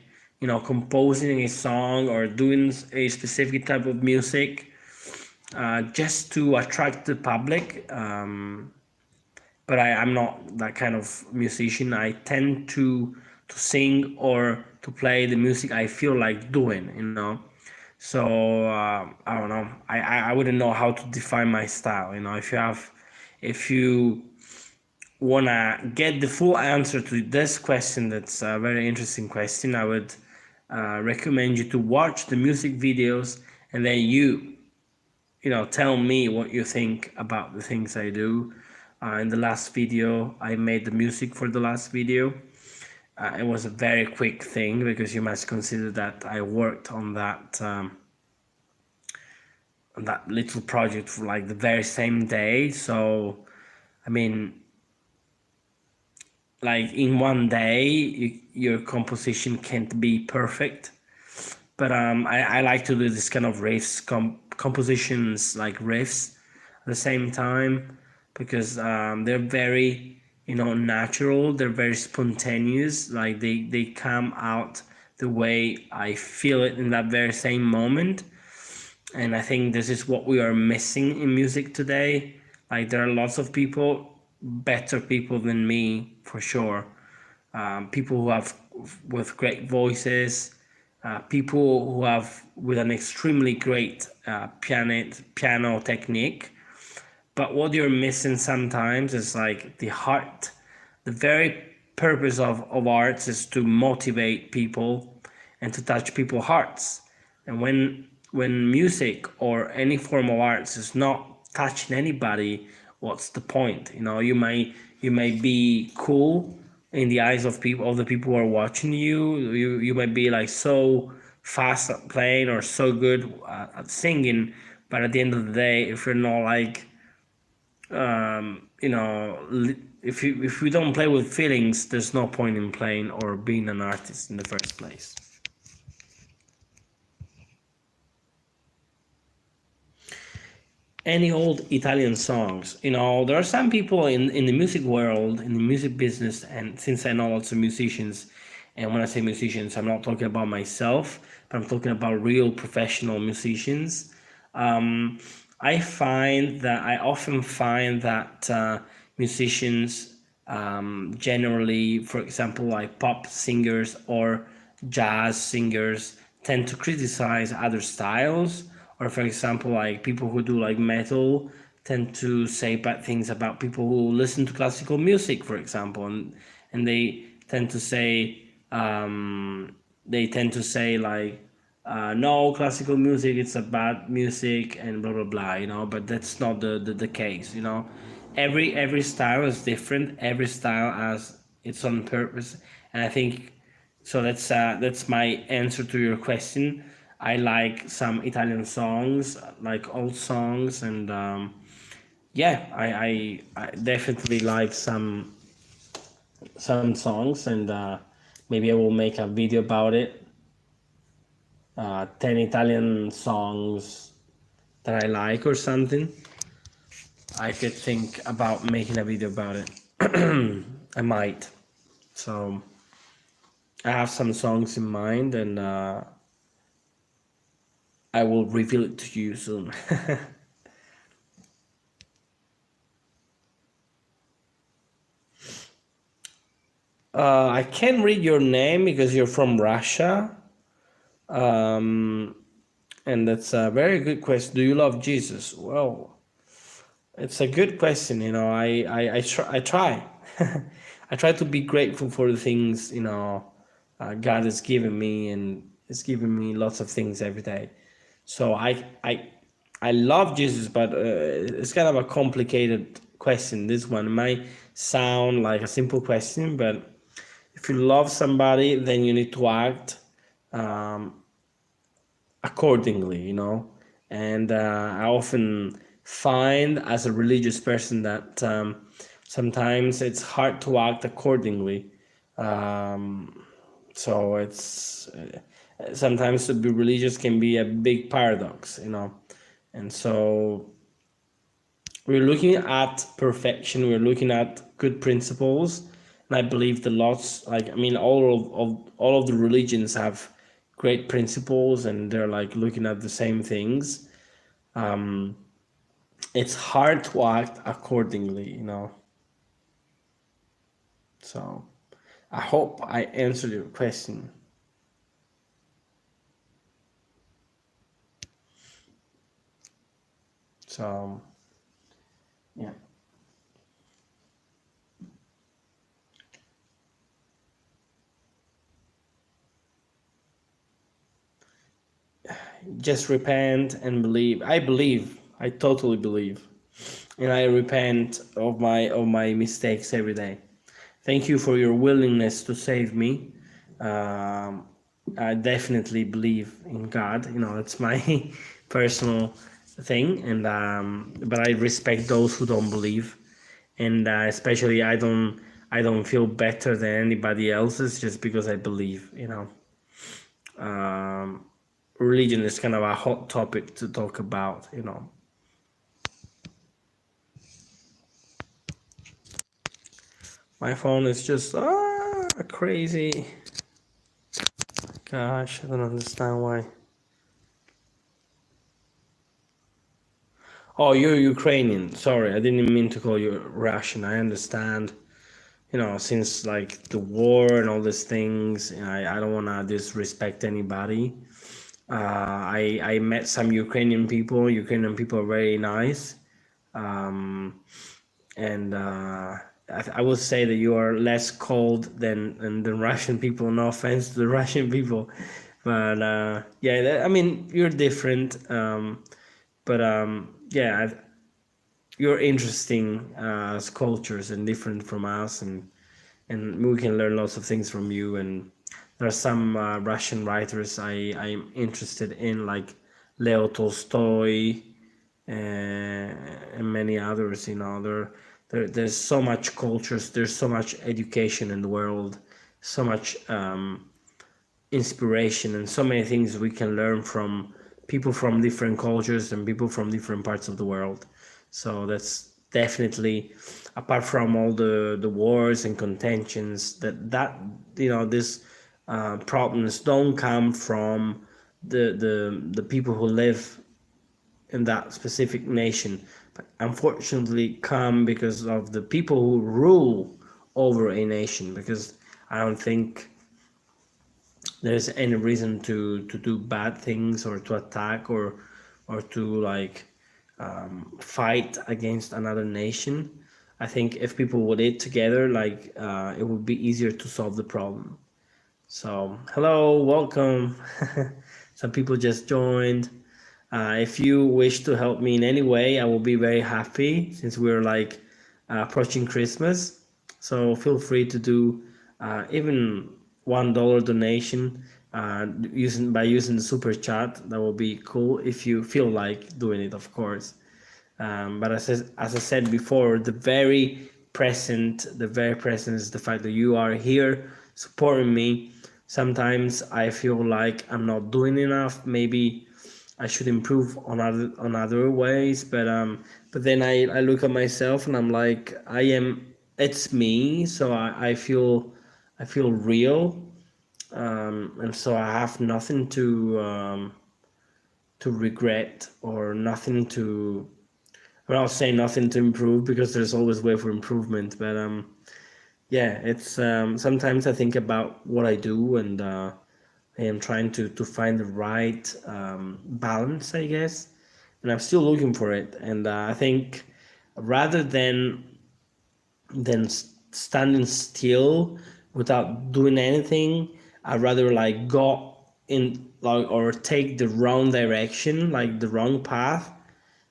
composing a song or doing a specific type of music just to attract the public. But I'm not that kind of musician. I tend to sing or to play the music I feel like doing, So I don't know. I wouldn't know how to define my style. If you wanna get the full answer to this question, that's a very interesting question. I would recommend you to watch the music videos, and then tell me what you think about the things I do. In the last video, I made the music for the last video. It was a very quick thing, because you must consider that I worked on that little project for like the very same day. So, I mean, like in one day, your composition can't be perfect. But I like to do this kind of riffs, compositions like riffs at the same time, because they're very natural. They're very spontaneous. Like they come out the way I feel it in that very same moment. And I think this is what we are missing in music today. Like there are lots of people, better people than me for sure. People who have with great voices. People who have with an extremely great piano technique, but what you're missing sometimes is like the heart. The very purpose of arts is to motivate people and to touch people's hearts. And when music or any form of arts is not touching anybody, what's the point? You may be cool in the eyes of the people who are watching you. You might be like so fast at playing or so good at singing, but at the end of the day, if you're not like if you don't play with feelings, there's no point in playing or being an artist in the first place. any old Italian songs. There are some people in the music world, in the music business, and since I know lots of musicians, and when I say musicians, I'm not talking about myself, but I'm talking about real professional musicians. Um, I often find that musicians, generally, for example, like pop singers or jazz singers, tend to criticize other styles, or for example, like people who do like metal tend to say bad things about people who listen to classical music, for example, and they tend to say like, no, classical music it's a bad music and blah blah blah, but that's not the case. Every style is different, every style has its own purpose, and I think so. That's my answer to your question. I like some Italian songs, like old songs, and yeah, I definitely like some songs, and maybe I will make a video about it. 10 Italian songs that I like or something. I could think about making a video about it. I might. So I have some songs in mind, and I will reveal it to you soon. I can't read your name because you're from Russia. Um, and that's a very good question. Do you love Jesus? Well, it's a good question. I try. I try to be grateful for the things, God has given me, and has given me lots of things every day. So I love Jesus, but it's kind of a complicated question. This one might sound like a simple question, but if you love somebody, then you need to act um, accordingly, And I often find as a religious person that sometimes it's hard to act accordingly. Um, so it's sometimes to be religious can be a big paradox, And so we're looking at perfection, we're looking at good principles, and I believe the lots, like, I mean, all of the religions have great principles, and they're like looking at the same things. um it's hard to act accordingly, so I hope I answered your question. So yeah, just repent and believe. I totally believe, and I repent of my mistakes every day. Thank you for your willingness to save me. Um, I definitely believe in God. It's my personal thing, and but I respect those who don't believe, and especially I don't feel better than anybody else's just because I believe. Um, Religion is kind of a hot topic to talk about. My phone is just crazy. Gosh, I don't understand why. Oh, you're Ukrainian. Sorry, I didn't mean to call you Russian. I understand. Since like the war and all these things, I don't want to disrespect anybody. I met some Ukrainian people. Ukrainian people are very nice. Um, and I would say that you are less cold than Russian people. No offense to the Russian people, but yeah, I mean you're different. But yeah, you're interesting as cultures and different from us, and we can learn lots of things from you. And there are some Russian writers I'm interested in, like Leo Tolstoy, and many others. There's so much cultures, there's so much education in the world, so much inspiration, and so many things we can learn from people from different cultures and people from different parts of the world. So that's definitely, apart from all the wars and contentions, that these problems don't come from the people who live in that specific nation, but unfortunately come because of the people who rule over a nation. Because I don't think there's any reason to do bad things or to attack or to like fight against another nation. I think if people would eat together, like it would be easier to solve the problem. So hello, welcome. Some people just joined. If you wish to help me in any way, I will be very happy since we're like approaching Christmas. So feel free to do even $1 donation using the super chat. That will be cool if you feel like doing it, of course. But as I said before, the very present is the fact that you are here supporting me. Sometimes I feel like I'm not doing enough. Maybe I should improve on other ways, but then I look at myself and I'm like, it's me, so I feel real, and so I have nothing to regret or nothing to. I'm not saying nothing to improve because there's always way for improvement, but yeah, it's sometimes I think about what I do and I am trying to find the right balance, I guess, and I'm still looking for it. And I think rather than standing still without doing anything, I'd rather like go in like or take the wrong direction, like the wrong path.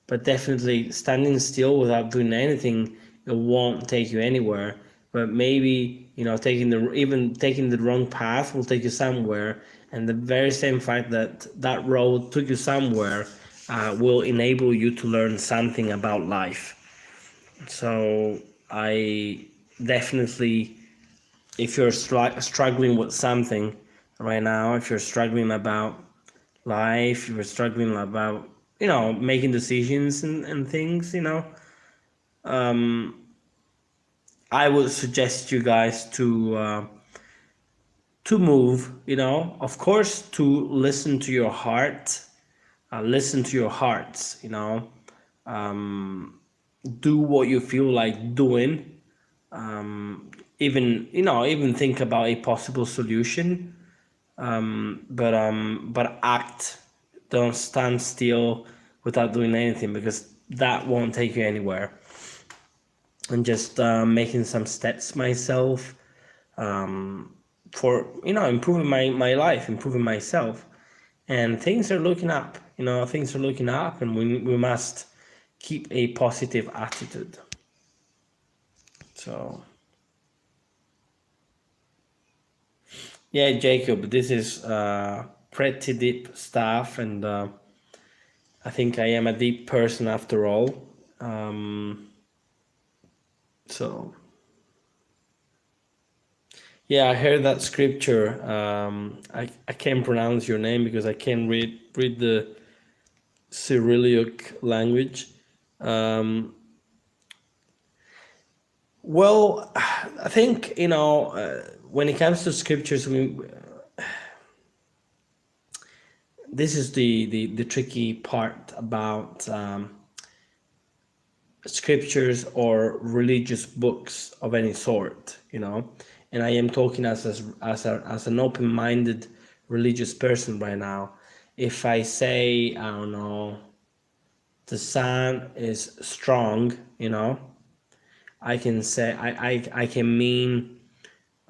But definitely standing still without doing anything, it won't take you anywhere. But maybe taking the wrong path will take you somewhere, and the very same fact that that road took you somewhere will enable you to learn something about life. So I definitely, if you're struggling with something right now, if you're struggling about life, you're struggling about making decisions and things, I would suggest you guys to move, of course, to listen to your heart, listen to your hearts, do what you feel like doing, even think about a possible solution, but act. Don't stand still without doing anything, because that won't take you anywhere. And just making some steps myself, for improving my life, improving myself, and things are looking up. Things are looking up, and we must keep a positive attitude. So yeah, Jacob, this is pretty deep stuff, and I think I am a deep person after all. So yeah, I heard that scripture. I can't pronounce your name because I can't read the Cyrillic language. Well, I think when it comes to scriptures, this is the tricky part about scriptures or religious books of any sort, and I am talking as an open-minded religious person right now. If I say, I don't know, the sun is strong, I can say I can mean,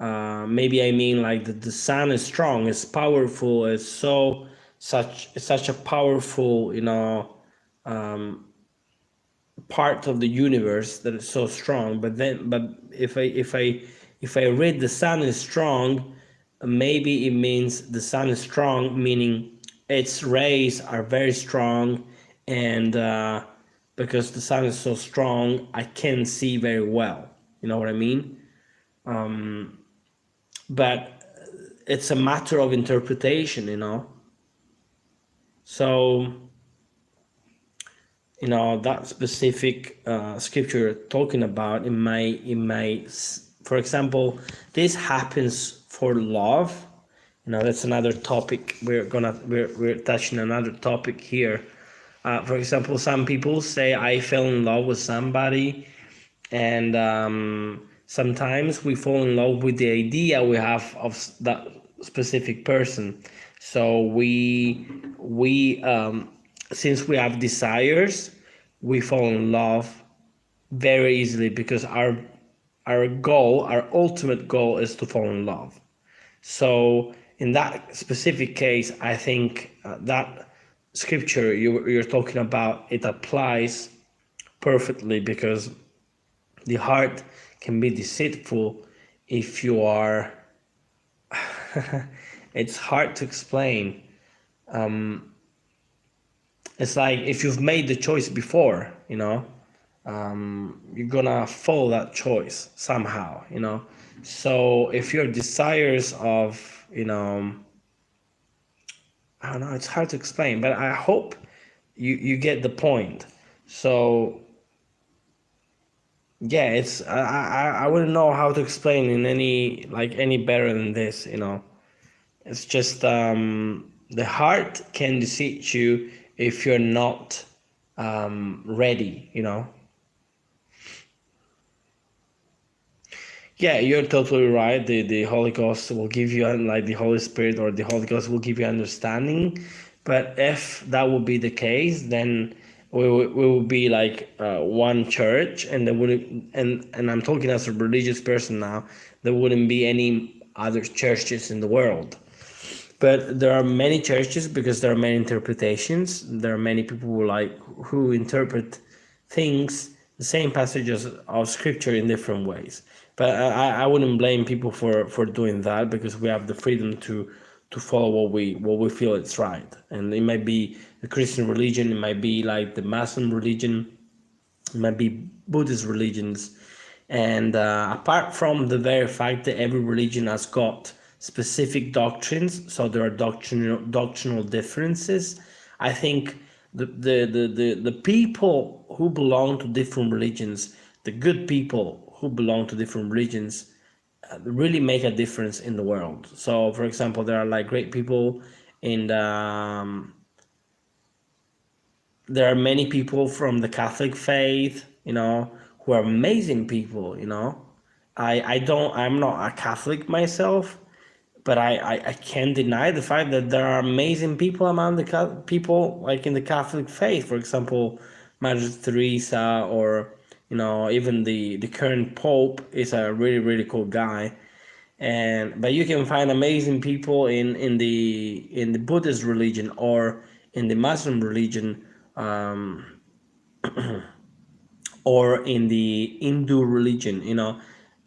maybe I mean like the sun is strong, it's powerful, it's such a powerful part of the universe that is so strong. But if I read the sun is strong, maybe it means the sun is strong, meaning its rays are very strong, and because the sun is so strong, I can see very well. You know what I mean? But it's a matter of interpretation, So, that specific scripture you're talking about, for example, this happens for love. That's another topic. We're touching another topic here. For example, some people say I fell in love with somebody, and sometimes we fall in love with the idea we have of that specific person. So since we have desires, we fall in love very easily because our ultimate goal is to fall in love. So in that specific case, I think that scripture you're talking about, it applies perfectly, because the heart can be deceitful if you are it's hard to explain. It's like if you've made the choice before, you're gonna follow that choice somehow. So if your desires of, I don't know, it's hard to explain, but I hope you get the point. So yeah, I wouldn't know how to explain in any better than this. It's just the heart can deceive you if you're not ready. Yeah, you're totally right. The Holy Ghost will give you, like the Holy Spirit or the Holy Ghost will give you understanding. But if that would be the case, then we will be like one church, and there wouldn't, and I'm talking as a religious person now, there wouldn't be any other churches in the world. But there are many churches because there are many interpretations. There are many people who interpret things, the same passages of scripture, in different ways. But I wouldn't blame people for doing that, because we have the freedom to follow what we feel it's right. And it might be the Christian religion, it might be like the Muslim religion, it might be Buddhist religions. And apart from the very fact that every religion has got specific doctrines, so there are doctrinal differences, I think the people who belong to different religions, the good people who belong to different religions, really make a difference in the world. So, for example, there are like great people in the, there are many people from the Catholic faith, who are amazing people. I'm not a Catholic myself, but I can't deny the fact that there are amazing people among the people like in the Catholic faith. For example, Mother Teresa, or even the current Pope is a really really cool guy. But you can find amazing people in the Buddhist religion or in the Muslim religion, or in the Hindu religion.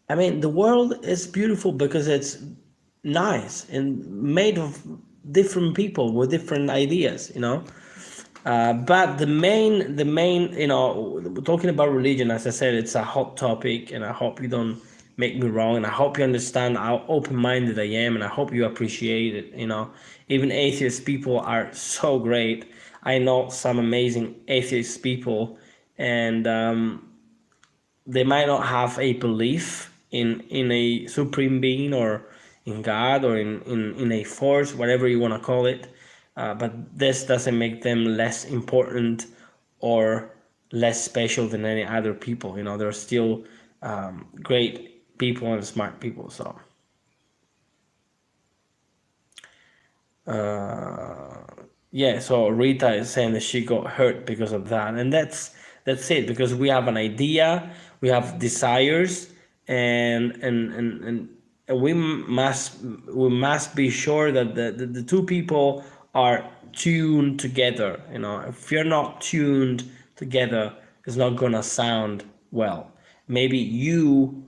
I mean, the world is beautiful because it's nice and made of different people with different ideas. But the main, talking about religion, as I said, it's a hot topic, and I hope you don't make me wrong, and I hope you understand how open-minded I am, and I hope you appreciate it. Even atheist people are so great. I know some amazing atheist people, and they might not have a belief in a supreme being, or in God, or in a force, whatever you want to call it. But this doesn't make them less important or less special than any other people. They're still great people and smart people. So yeah, so Rita is saying that she got hurt because of that, and that's it, because we have an idea, we have desires, and we must be sure that the two people are tuned together. If you're not tuned together, it's not gonna sound well. Maybe you,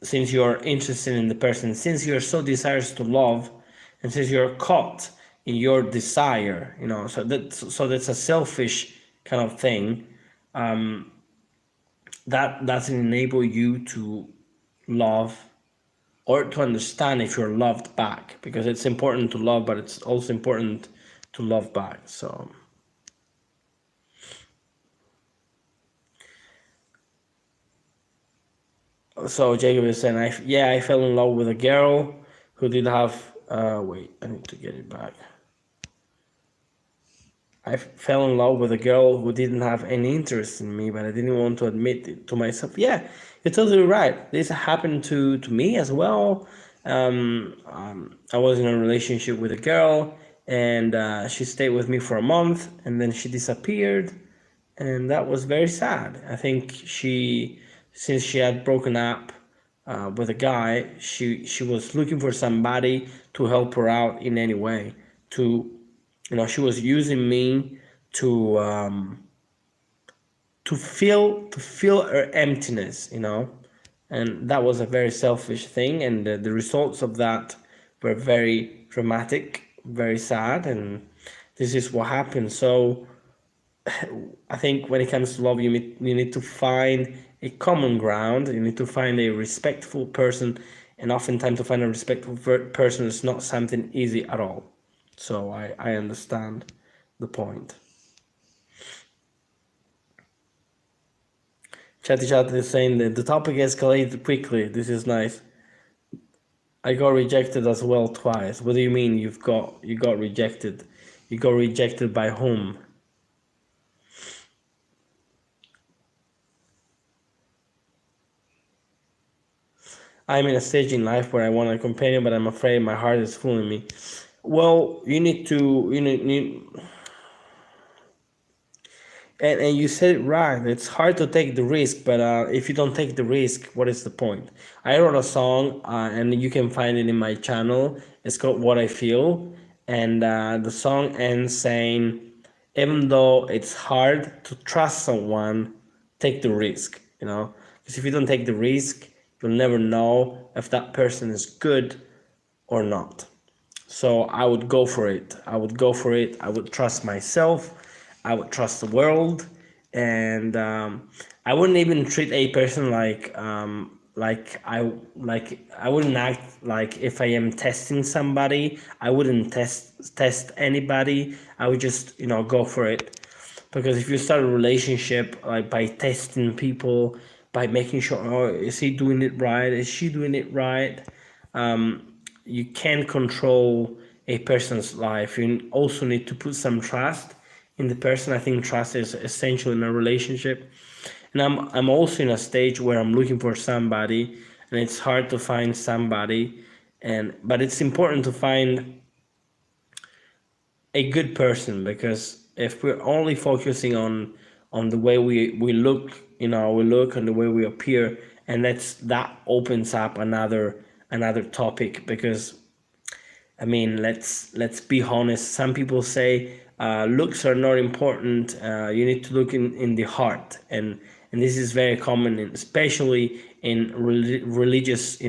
since you're interested in the person, since you're so desirous to love, and since you're caught in your desire, so that's a selfish kind of thing. That doesn't enable you to love, or to understand if you're loved back, because it's important to love, but it's also important to love back. So Jacob is saying, I fell in love with a girl who did have. Wait, I need to get it back. I fell in love with a girl who didn't have any interest in me, but I didn't want to admit it to myself. Yeah, you're totally right. This happened to me as well. I was in a relationship with a girl, and she stayed with me for a month, and then she disappeared, and that was very sad. I think since she had broken up with a guy, she was looking for somebody to help her out in any way, to she was using me to to fill her emptiness, and that was a very selfish thing, and the results of that were very dramatic, very sad, and this is what happened. So I think when it comes to love, you need to find a common ground. You need to find a respectful person, and oftentimes to find a respectful person is not something easy at all. So I understand the point. Chatty Chat is saying that the topic escalated quickly. This is nice. I got rejected as well twice. What do you mean you got rejected? You got rejected by whom? I'm in a stage in life where I want a companion, but I'm afraid my heart is fooling me. Well, you need to and you said it right. It's hard to take the risk, but if you don't take the risk, what is the point? I wrote a song, and you can find it in my channel. It's called "What I Feel," and the song ends saying, "Even though it's hard to trust someone, take the risk." Because if you don't take the risk, you'll never know if that person is good or not. So I would go for it. I would go for it. I would trust myself. I would trust the world, and I wouldn't even treat a person like I wouldn't act like if I am testing somebody. I wouldn't test anybody. I would just go for it, because if you start a relationship like by testing people, by making sure, oh, is he doing it right? Is she doing it right? You can't control a person's life. You also need to put some trust in the person. I think trust is essential in a relationship. And I'm also in a stage where I'm looking for somebody, and it's hard to find somebody, but it's important to find a good person, because if we're only focusing on the way we look, we look and the way we appear, and that opens up another topic, because I mean, let's be honest. Some people say looks are not important. You need to look in the heart, and this is very common, especially in religious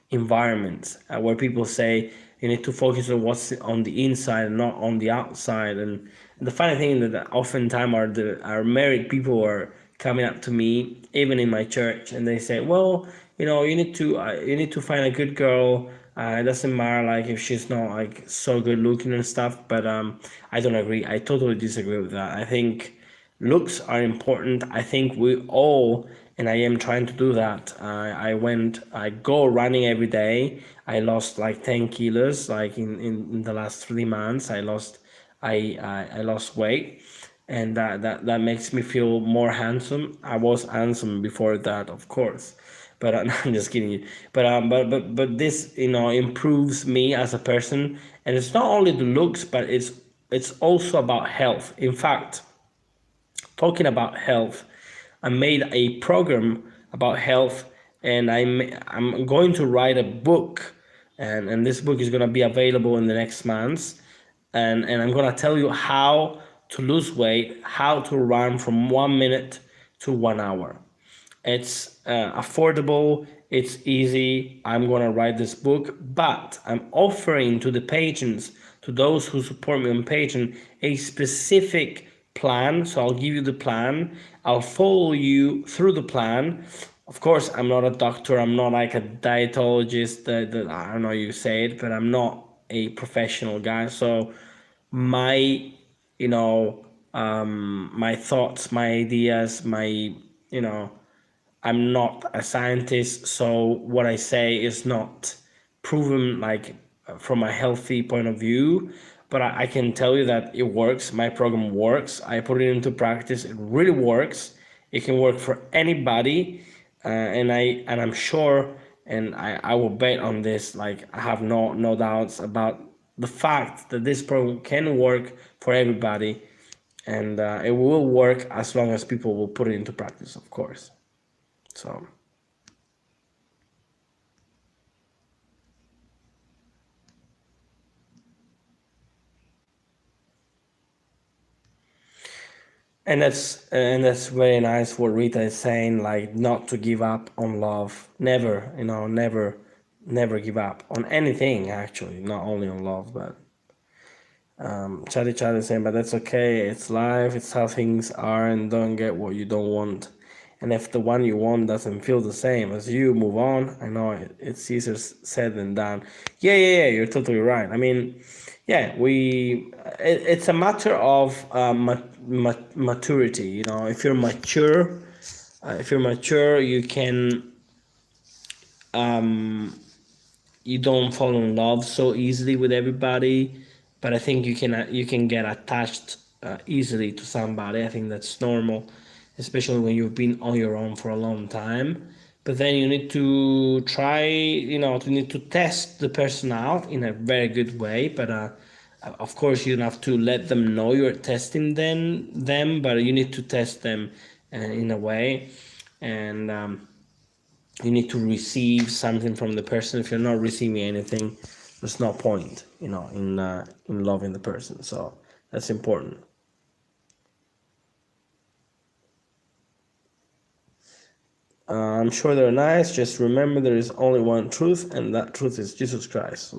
environments, where people say you need to focus on what's on the inside and not on the outside. And the funny thing is that oftentimes our married people are coming up to me, even in my church, and they say, well, you need to find a good girl. It doesn't matter like if she's not like so good looking and stuff, but I don't agree. I totally disagree with that. I think looks are important. I think we all, and I am trying to do that. I go running every day. I lost like 10 kilos, like in the last 3 months. I lost weight, and that makes me feel more handsome. I was handsome before that, of course, but I'm just kidding you. But this improves me as a person, and it's not only the looks, but it's also about health. In fact, talking about health, I made a program about health, and I'm going to write a book, and this book is going to be available in the next months, and I'm going to tell you how to lose weight, how to run from 1 minute to 1 hour. It's affordable, it's easy. I'm going to write this book, but I'm offering to the patrons, to those who support me on Patreon, a specific plan. So I'll give you the plan. I'll follow you through the plan. Of course, I'm not a doctor. I'm not like a dietologist. I don't know how you say it, but I'm not a professional guy. So my, my thoughts, my ideas, my, I'm not a scientist, so what I say is not proven like from a healthy point of view. But I can tell you that it works. My program works. I put it into practice. It really works. It can work for anybody, and I'm sure, and I will bet on this. Like I have no doubts about the fact that this program can work for everybody, and it will work as long as people will put it into practice, of course. So. And that's very nice what Rita is saying, like not to give up on love. Never, never give up on anything actually, not only on love, but Chatty is saying, but that's okay, it's life, it's how things are, and don't get what you don't want. And if the one you want doesn't feel the same as you, move on. I know it's easier said than done. Yeah, you're totally right. I mean, yeah, it's a matter of maturity. If you're mature, you don't fall in love so easily with everybody. But I think you can get attached easily to somebody. I think that's normal, especially when you've been on your own for a long time. But then you need to try, to need to test the person out in a very good way. But of course, you don't have to let them know you're testing them, but you need to test them in a way. And you need to receive something from the person. If you're not receiving anything, there's no point, in loving the person. So that's important. I'm sure they're nice. Just remember, there is only one truth, and that truth is Jesus Christ. So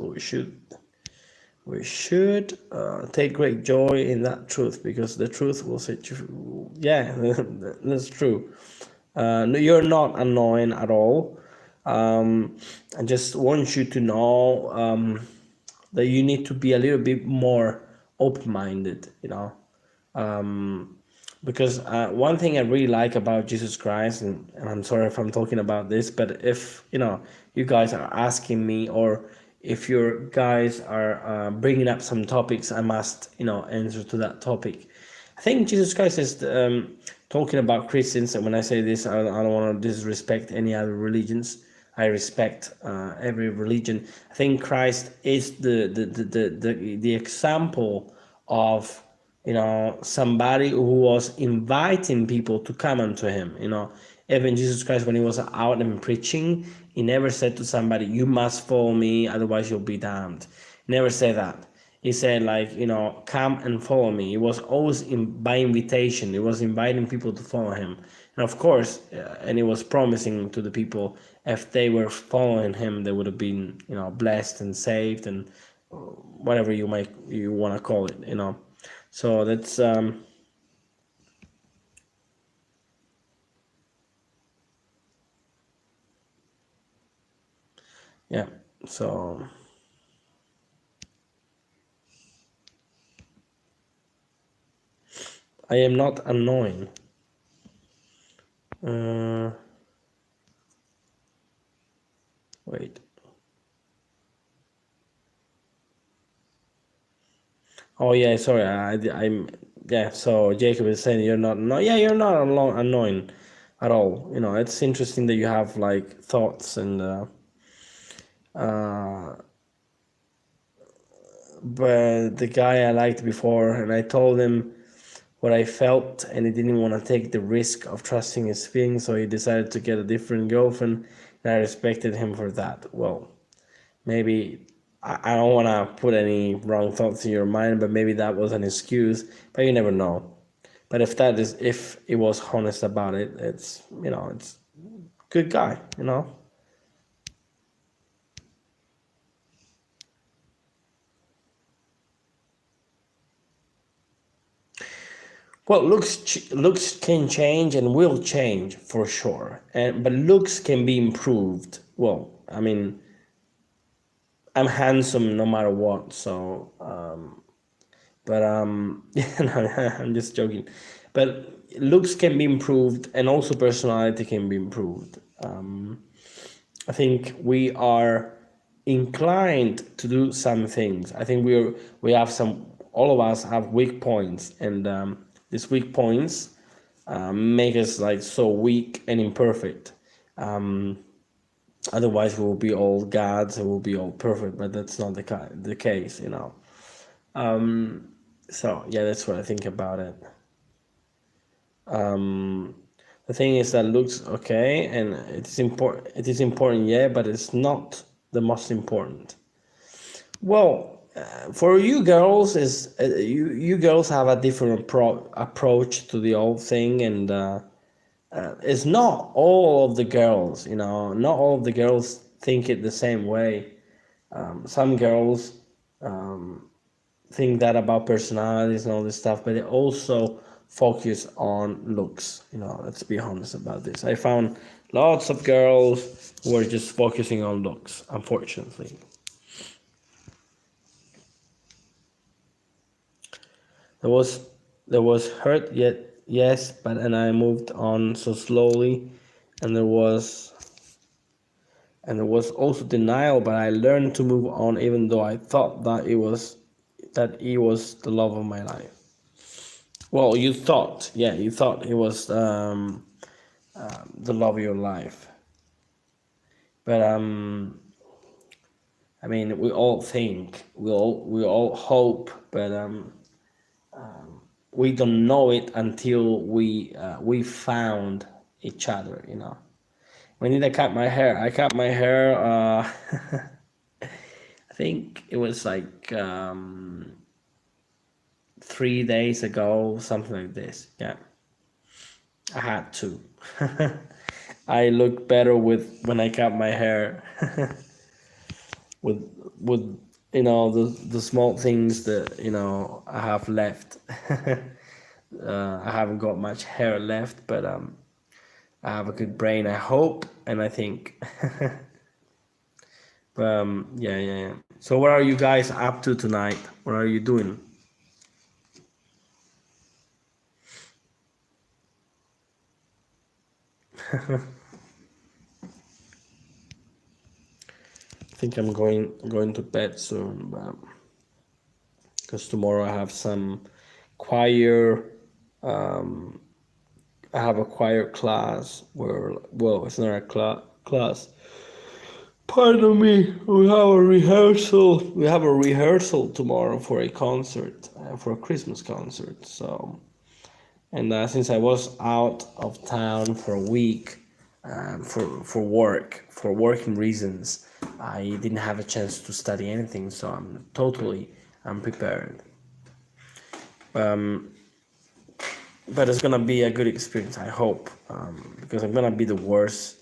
we should take great joy in that truth, because the truth will set you. Yeah, that's true. No, you're not annoying at all. I just want you to know that you need to be a little bit more open-minded, because one thing I really like about Jesus Christ, and I'm sorry if I'm talking about this, but if you guys are asking me, or if your guys are bringing up some topics, I must answer to that topic. I think Jesus Christ is talking about Christians, and when I say this, I don't want to disrespect any other religions. I respect every religion. I think Christ is the example of somebody who was inviting people to come unto him. Even Jesus Christ, when he was out and preaching, he never said to somebody, "You must follow me, otherwise you'll be damned." He never said that. He said, like, "Come and follow me." It was always by invitation. It was inviting people to follow him. And of course, and he was promising to the people, if they were following him, they would have been, blessed and saved, and whatever you want to call it. So that's yeah. So I am not annoying. Wait. Oh yeah, sorry. I'm yeah. So Jacob is saying you're not. No, yeah, you're not annoying at all. It's interesting that you have like thoughts and. But the guy I liked before, and I told him what I felt, and he didn't want to take the risk of trusting his feelings, so he decided to get a different girlfriend, and I respected him for that. Well, maybe I don't want to put any wrong thoughts in your mind, but maybe that was an excuse, but you never know. But if he was honest about it, it's good guy. Well, looks can change and will change for sure, and but looks can be improved. Well, I mean, I'm handsome no matter what, so But yeah, no, I'm just joking. But looks can be improved, and also personality can be improved. I think we are inclined to do some things. I think we have some. All of us have weak points, and these weak points make us like so weak and imperfect. Otherwise, we will be all gods. We will be all perfect, but that's not the case, you know. So yeah, that's what I think about it. The thing is that looks okay, and it's important. It is important, yeah, but it's not the most important. Well, for you girls, is you girls have a different approach to the whole thing, and it's not all of the girls, you know, not all of the girls think it the same way. Some girls think that about personalities and all this stuff, but they also focus on looks. You know, let's be honest about this. I found lots of girls who are just focusing on looks, unfortunately. There was hurt yet, yes, but and I moved on so slowly, and there was also denial, but I learned to move on even though I thought that he was the love of my life. Well, you thought, yeah, you thought he was the love of your life, but I mean, we all think, we all hope, but we don't know it until we found each other. You know, when did I cut my hair? I cut my hair. I think it was like 3 days ago, something like this. Yeah, I had to. I look better with when I cut my hair. with you know the small things that you know I have left. I haven't got much hair left, but I have a good brain, I hope, and I think. Yeah. So what are you guys up to tonight? What are you doing? I think I'm going to bed soon, because tomorrow I have some choir. I have a choir class where, well, it's not a class. Pardon me. We have a rehearsal. We have a rehearsal tomorrow for a concert, for a Christmas concert. So, and since I was out of town for a week, for working reasons, I didn't have a chance to study anything. So I'm totally unprepared. But it's gonna be a good experience, I hope, because I'm gonna be the worst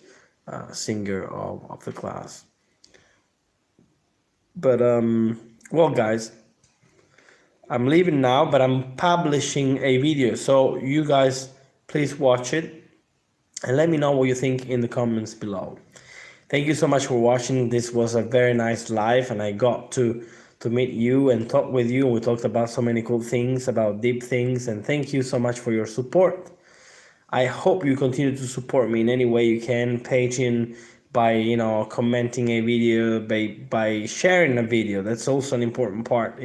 singer of the class. But well, guys, I'm leaving now, but I'm publishing a video, so you guys please watch it and let me know what you think in the comments below. Thank you so much for watching. This was a very nice live, and I got to meet you and talk with you. We talked about so many cool things, about deep things, and thank you so much for your support. I hope you continue to support me in any way you can. Patreon, by commenting a video, by sharing a video. That's also an important part.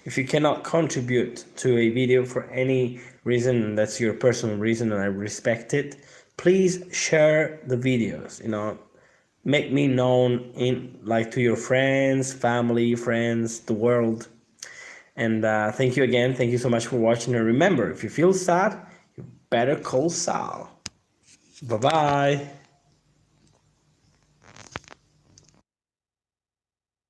If you cannot contribute to a video for any reason, that's your personal reason, and I respect it. Please share the videos. Make me known to your friends, family, friends, the world. And thank you again. Thank you so much for watching. And remember, if you feel sad, you better call Sal. Bye-bye.